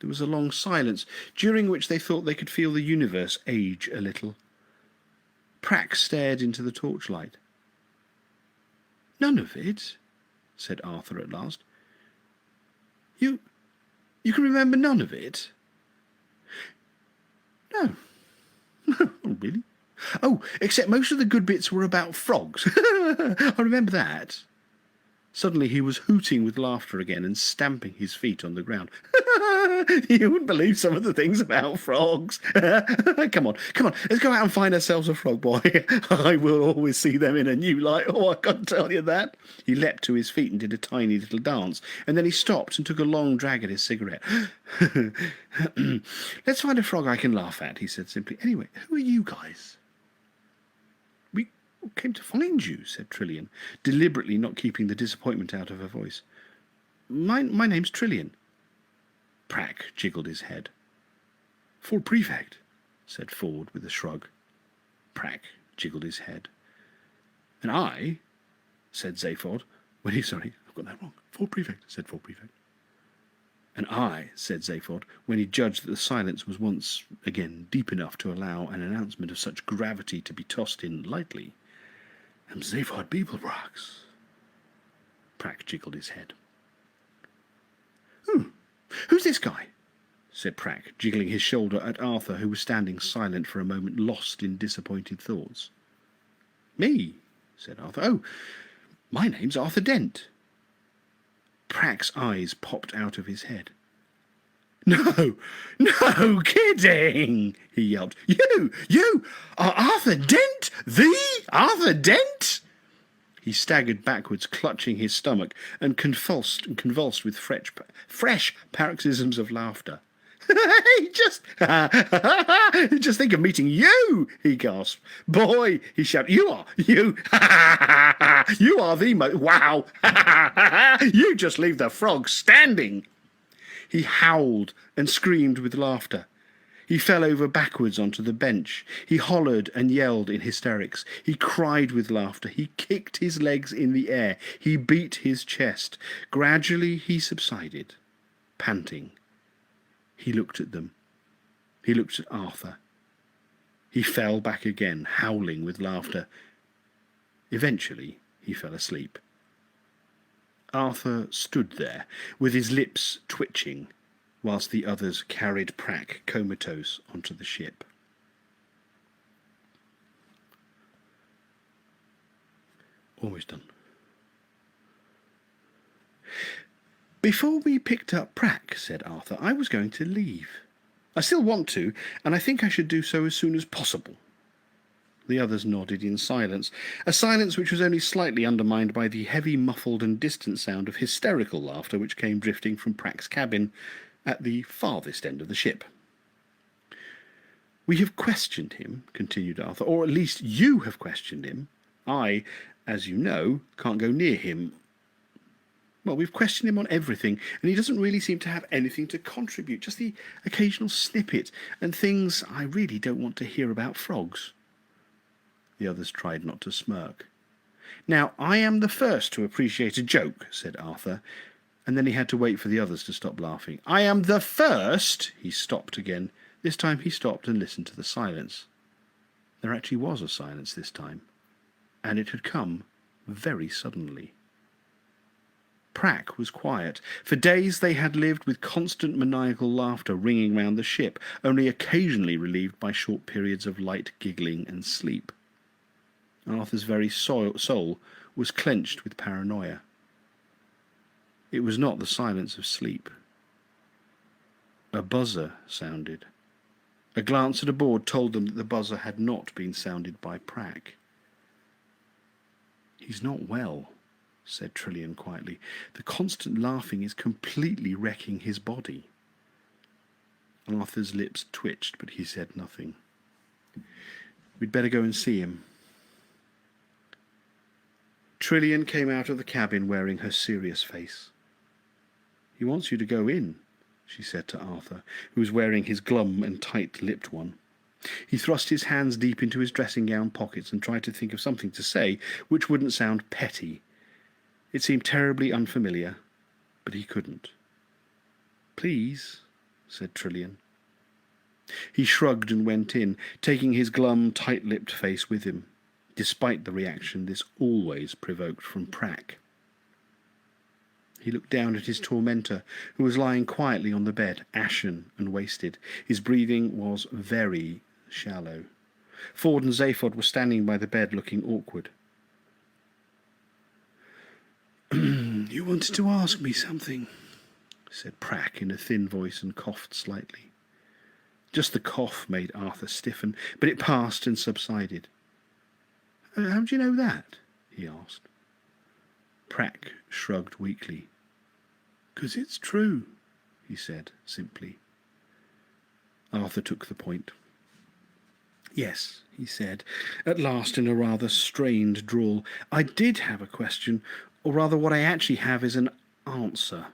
There was a long silence, during which they thought they could feel the universe age a little. Prack stared into the torchlight. "None of it?" said Arthur at last. You can remember none of it?" "No, no, not really. Oh, except most of the good bits were about frogs. I remember that." Suddenly he was hooting with laughter again and stamping his feet on the ground. "You wouldn't believe some of the things about frogs. Come on, let's go out and find ourselves a frog boy. I will always see them in a new light. Oh, I can't tell you that." He leapt to his feet and did a tiny little dance, and then he stopped and took a long drag at his cigarette. "Let's find a frog I can laugh at," he said simply. "Anyway, who are you guys?" "We came to find you," said Trillian, deliberately not keeping the disappointment out of her voice. My name's Trillian." Prack jiggled his head. "Ford Prefect," said Ford with a shrug. Prack jiggled his head. "And I," said Zaphod, when he... Sorry, I've got that wrong. "Ford Prefect," said Ford Prefect. "And I," said Zaphod, when he judged that the silence was once again deep enough to allow an announcement of such gravity to be tossed in lightly, "am Zaphod Beeblebrox." Prack jiggled his head. "Who's this guy?" said Prack, jiggling his shoulder at Arthur, who was standing silent for a moment, lost in disappointed thoughts. "Me," said Arthur. "Oh, my name's Arthur Dent." Prack's eyes popped out of his head. No kidding!" he yelped. You are Arthur Dent? The Arthur Dent?" He staggered backwards, clutching his stomach, and convulsed with fresh paroxysms of laughter. Just think of meeting you," he gasped. "Boy," he shouted, you are the most, wow, you just leave the frog standing." He howled and screamed with laughter. He fell over backwards onto the bench. He hollered and yelled in hysterics. He cried with laughter. He kicked his legs in the air. He beat his chest. Gradually he subsided, panting. He looked at them. He looked at Arthur. He fell back again, howling with laughter. Eventually he fell asleep. Arthur stood there, with his lips twitching, whilst the others carried Prack comatose onto the ship. Almost done. "Before we picked up Prack," said Arthur, "I was going to leave. I still want to, and I think I should do so as soon as possible." The others nodded in silence, a silence which was only slightly undermined by the heavy, muffled and distant sound of hysterical laughter which came drifting from Prack's cabin at the farthest end of the ship. "We have questioned him," continued Arthur, "or at least you have questioned him. I, as you know, can't go near him. Well, we've questioned him on everything, and he doesn't really seem to have anything to contribute, just the occasional snippet, and things I really don't want to hear about frogs." The others tried not to smirk. "Now, I am the first to appreciate a joke," said Arthur, and then he had to wait for the others to stop laughing. "I am the first—" He stopped again. This time he stopped and listened to the silence. There actually was a silence this time, and it had come very suddenly. Prack was quiet. For days they had lived with constant maniacal laughter ringing round the ship, only occasionally relieved by short periods of light giggling and sleep. Arthur's very soul was clenched with paranoia. It was not the silence of sleep. A buzzer sounded. A glance at a board told them that the buzzer had not been sounded by Prack. "He's not well," said Trillian quietly. "The constant laughing is completely wrecking his body." Arthur's lips twitched, but he said nothing. We'd better go and see him. Trilian came out of the cabin wearing her serious face. He wants you to go in, she said to Arthur, who was wearing his glum and tight-lipped one. He thrust his hands deep into his dressing-gown pockets and tried to think of something to say which wouldn't sound petty. It seemed terribly unfamiliar, but he couldn't. Please, said Trilian. He shrugged and went in, taking his glum, tight-lipped face with him, despite the reaction this always provoked from Prack. He looked down at his tormentor, who was lying quietly on the bed, ashen and wasted. His breathing was very shallow. Ford and Zaphod were standing by the bed, looking awkward. You wanted to ask me something, said Prack in a thin voice and coughed slightly. Just the cough made Arthur stiffen, but it passed and subsided. How do you know that? He asked. Prack shrugged weakly. 'Cause it's true, he said simply. Arthur took the point. Yes, he said, at last in a rather strained drawl. I did have a question, or rather what I actually have is an answer.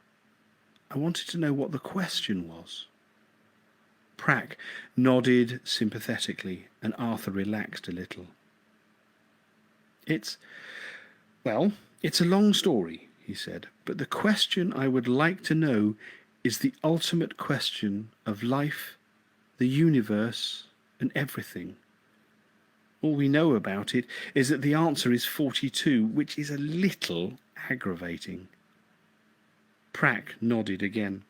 I wanted to know what the question was. Prack nodded sympathetically, and Arthur relaxed a little. It's a long story, he said, but the question I would like to know is the ultimate question of life, the universe, and everything. All we know about it is that the answer is 42, which is a little aggravating. Prack nodded again.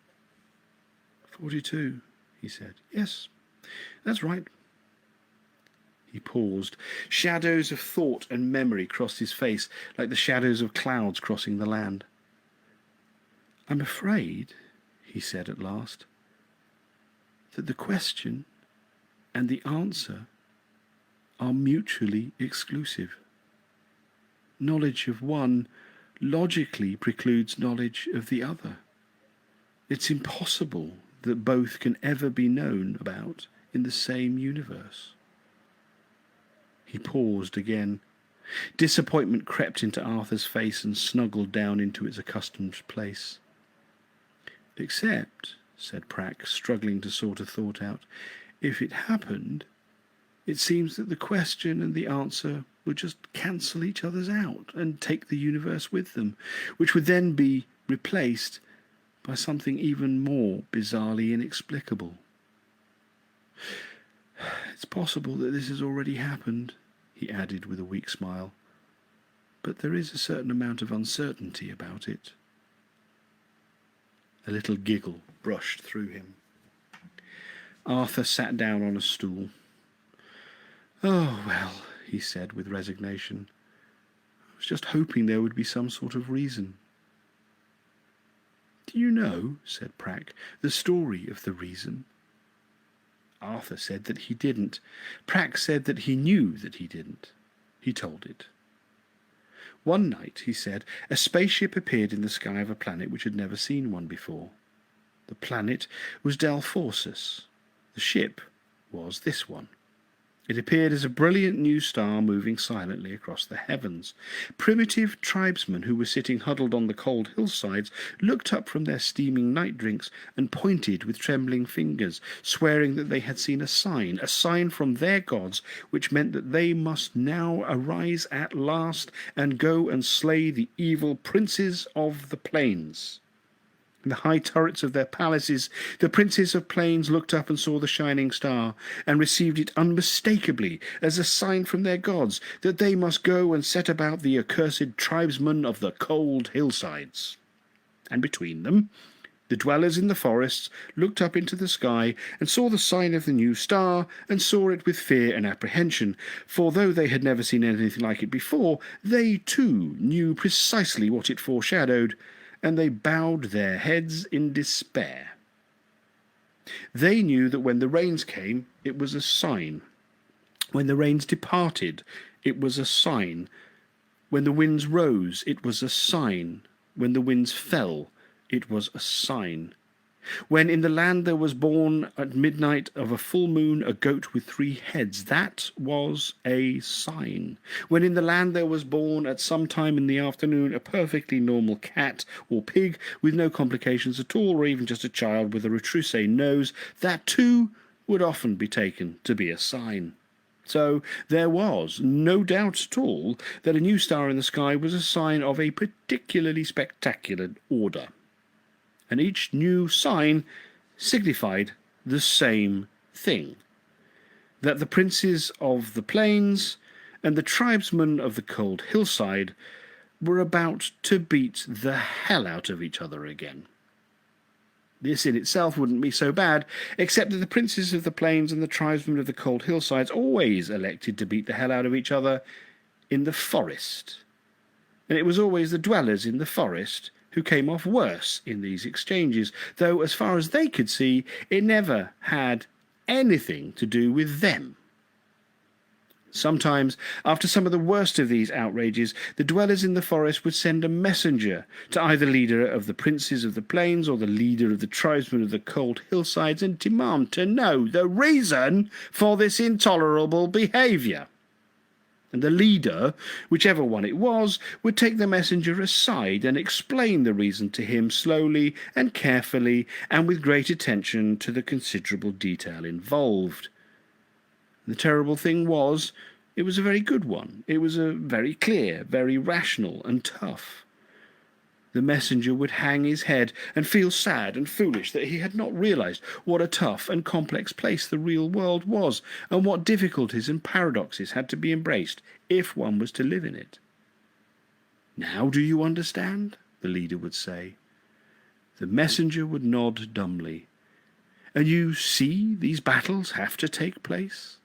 42, he said. Yes, that's right. He paused. Shadows of thought and memory crossed his face, like the shadows of clouds crossing the land. I'm afraid, he said at last, that the question and the answer are mutually exclusive. Knowledge of one logically precludes knowledge of the other. It's impossible that both can ever be known about in the same universe. He paused again. Disappointment crept into Arthur's face and snuggled down into its accustomed place. Except, said Prack, struggling to sort a thought out, if it happened, it seems that the question and the answer would just cancel each other's out and take the universe with them, which would then be replaced by something even more bizarrely inexplicable. It's possible that this has already happened, he added with a weak smile, but there is a certain amount of uncertainty about it. A little giggle brushed through him. Arthur sat down on a stool. Oh, well, he said with resignation. I was just hoping there would be some sort of reason. Do you know, said Prack, the story of the reason? Arthur said that he didn't. Prack said that he knew that he didn't. He told it. One night, he said, a spaceship appeared in the sky of a planet which had never seen one before. The planet was Dalforsus. The ship was this one. It appeared as a brilliant new star moving silently across the heavens. Primitive tribesmen who were sitting huddled on the cold hillsides looked up from their steaming night drinks and pointed with trembling fingers, swearing that they had seen a sign from their gods, which meant that they must now arise at last and go and slay the evil princes of the plains. In the high turrets of their palaces, the princes of plains looked up and saw the shining star, and received it unmistakably as a sign from their gods that they must go and set about the accursed tribesmen of the cold hillsides. And between them, the dwellers in the forests looked up into the sky and saw the sign of the new star, and saw it with fear and apprehension, for though they had never seen anything like it before, they too knew precisely what it foreshadowed, and they bowed their heads in despair. They knew that when the rains came, it was a sign. When the rains departed, it was a sign. When the winds rose, it was a sign. When the winds fell, it was a sign. When in the land there was born at midnight of a full moon a goat with 3 heads, that was a sign. When in the land there was born at some time in the afternoon a perfectly normal cat or pig with no complications at all, or even just a child with a retroussé nose, that too would often be taken to be a sign. So there was no doubt at all that a new star in the sky was a sign of a particularly spectacular order. And each new sign signified the same thing, that the princes of the plains and the tribesmen of the cold hillside were about to beat the hell out of each other again. This in itself wouldn't be so bad, except that the princes of the plains and the tribesmen of the cold hillsides always elected to beat the hell out of each other in the forest. And it was always the dwellers in the forest who came off worse in these exchanges, though as far as they could see, it never had anything to do with them. Sometimes, after some of the worst of these outrages, the dwellers in the forest would send a messenger to either leader of the princes of the plains or the leader of the tribesmen of the cold hillsides and demand to know the reason for this intolerable behaviour. And the leader, whichever one it was, would take the messenger aside and explain the reason to him slowly and carefully and with great attention to the considerable detail involved. The terrible thing was, it was a very good one. It was a very clear, very rational and tough. The messenger would hang his head and feel sad and foolish that he had not realized what a tough and complex place the real world was, and what difficulties and paradoxes had to be embraced if one was to live in it. "Now do you understand?" the leader would say. The messenger would nod dumbly. "And you see these battles have to take place?"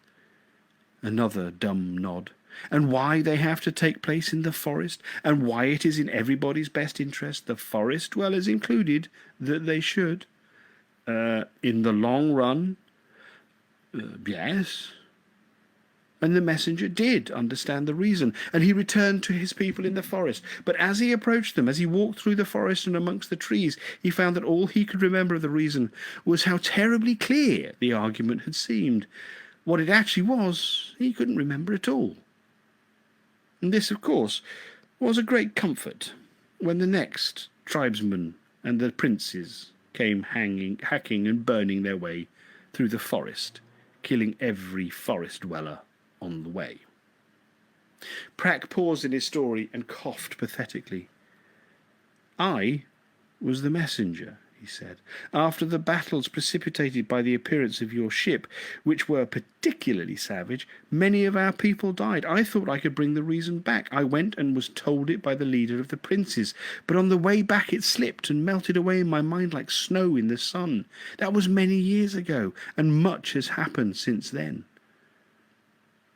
Another dumb nod. "And why they have to take place in the forest, and why it is in everybody's best interest, the forest dwellers included, that they should. In the long run, yes." And the messenger did understand the reason, and he returned to his people in the forest. But as he approached them, as he walked through the forest and amongst the trees, he found that all he could remember of the reason was how terribly clear the argument had seemed. What it actually was, he couldn't remember at all. And this, of course, was a great comfort when the next tribesmen and the princes came hacking and burning their way through the forest, killing every forest dweller on the way. Prack paused in his story and coughed pathetically. "I was the messenger," he said. "After the battles precipitated by the appearance of your ship, which were particularly savage, many of our people died. I thought I could bring the reason back. I went and was told it by the leader of the princes, but on the way back it slipped and melted away in my mind like snow in the sun. That was many years ago, and much has happened since then."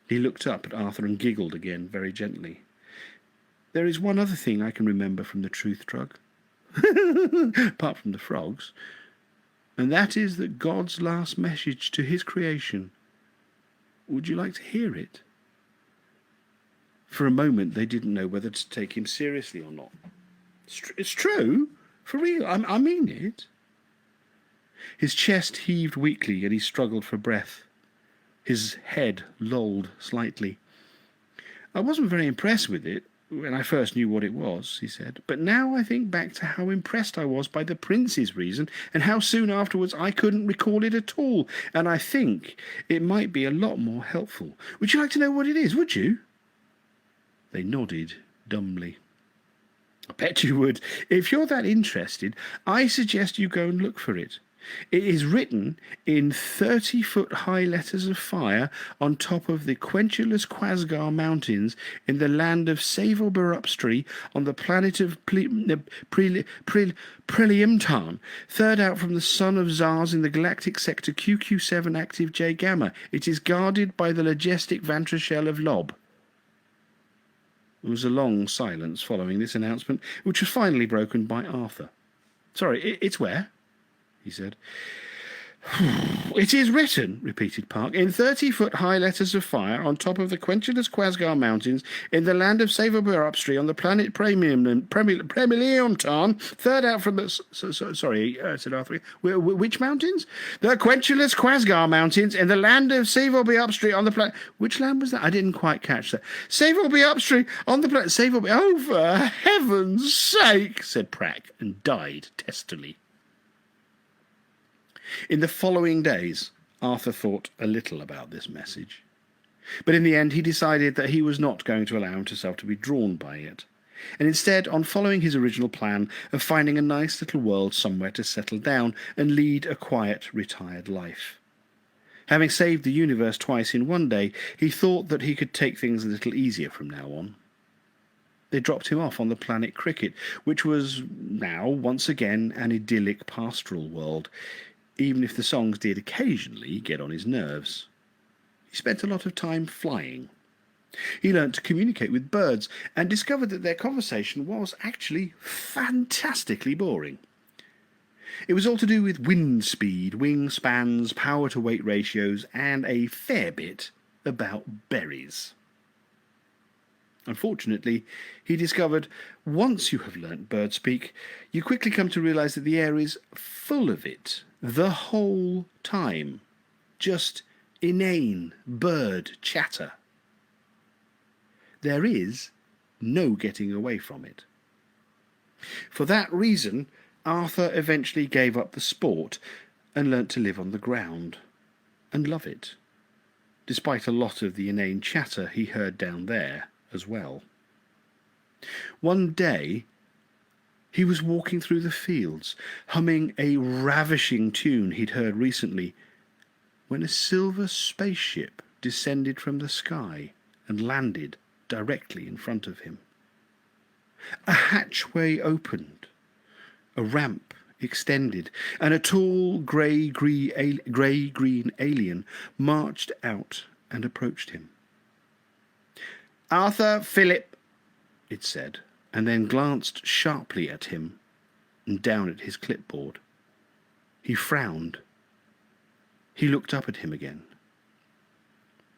He looked up at Arthur and giggled again, very gently. "There is one other thing I can remember from the truth drug, apart from the frogs, and that is that God's last message to his creation. Would you like to hear it?" For a moment they didn't know whether to take him seriously or not. It's true? For real? I mean it." His chest heaved weakly and he struggled for breath. His head lolled slightly. "I wasn't very impressed with it when I first knew what it was," he said, "but now I think back to how impressed I was by the prince's reason, and how soon afterwards I couldn't recall it at all, and I think it might be a lot more helpful. Would you like to know what it is, would you?" They nodded dumbly. "I bet you would. If you're that interested, I suggest you go and look for it. It is written in 30-foot-high letters of fire on top of the quenchless Quasgar Mountains in the land of Savorburupstri on the planet of Preliumtan, third out from the sun of Zars in the galactic sector QQ7 active J Gamma. It is guarded by the majestic Vantrashell of Lob." There was a long silence following this announcement, which was finally broken by Arthur. "Sorry, it's where?" he said. It is written, repeated Park, in 30-foot-high letters of fire on top of the quenchless Quasgar Mountains in the land of Savorburupstri on the planet Premileonton, third out from the... sorry, said Arthur. Which mountains? The quenchless Quasgar Mountains in the land of Savorburupstri on the planet... Which land was that? I didn't quite catch that. Savorburupstri on the planet... Oh, for heaven's sake, said Prack, and died testily. In the following days, Arthur thought a little about this message. But in the end, he decided that he was not going to allow himself to be drawn by it, and instead on following his original plan of finding a nice little world somewhere to settle down and lead a quiet, retired life. Having saved the universe twice in one day, he thought that he could take things a little easier from now on. They dropped him off on the planet Cricket, which was now, once again, an idyllic pastoral world, even if the songs did occasionally get on his nerves. He spent a lot of time flying. He learnt to communicate with birds and discovered that their conversation was actually fantastically boring. It was all to do with wind speed, wing spans, power-to-weight ratios, and a fair bit about berries. Unfortunately, he discovered once you have learnt bird speak, you quickly come to realise that the air is full of it the whole time. Just inane bird chatter. There is no getting away from it. For that reason, Arthur eventually gave up the sport and learnt to live on the ground and love it, despite a lot of the inane chatter he heard down there as well. One day, he was walking through the fields, humming a ravishing tune he'd heard recently, when a silver spaceship descended from the sky and landed directly in front of him. A hatchway opened, a ramp extended, and a tall grey-green alien marched out and approached him. "Arthur Phillip," it said, and then glanced sharply at him and down at his clipboard. He frowned. He looked up at him again.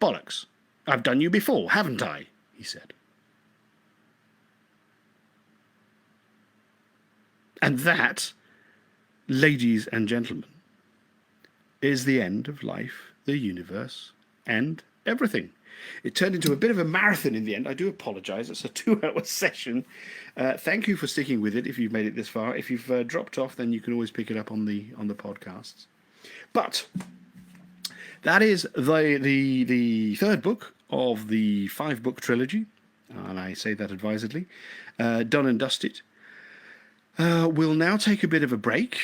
"Bollocks! I've done you before, haven't I?" he said. And that, ladies and gentlemen, is the end of life, the universe, and everything. It turned into a bit of a marathon in the end. I do apologise. It's a 2-hour session. Thank you for sticking with it if you've made it this far. If you've dropped off, then you can always pick it up on the podcasts. But that is the third book of the 5-book trilogy, and I say that advisedly. Done and dusted. We'll now take a bit of a break.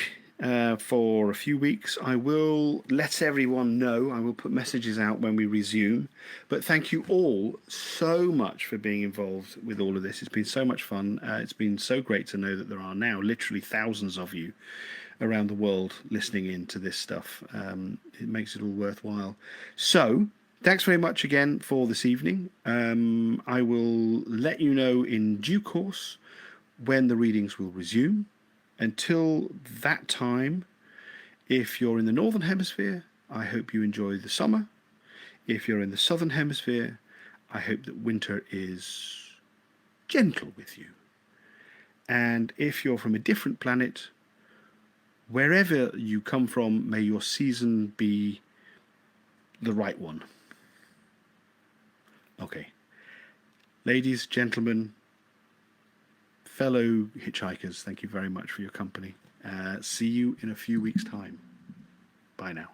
For a few weeks. I will let everyone know. I will put messages out when we resume. But thank you all so much for being involved with all of this. It's been so much fun. It's been so great to know that there are now literally thousands of you around the world listening in to this stuff. It makes it all worthwhile. So, thanks very much again for this evening. I will let you know in due course when the readings will resume. Until that time, if you're in the Northern Hemisphere, I hope you enjoy the summer. If you're in the Southern Hemisphere, I hope that winter is gentle with you. And if you're from a different planet, wherever you come from, may your season be the right one. Okay. Ladies, gentlemen, fellow hitchhikers, thank you very much for your company. See you in a few weeks' time. Bye now.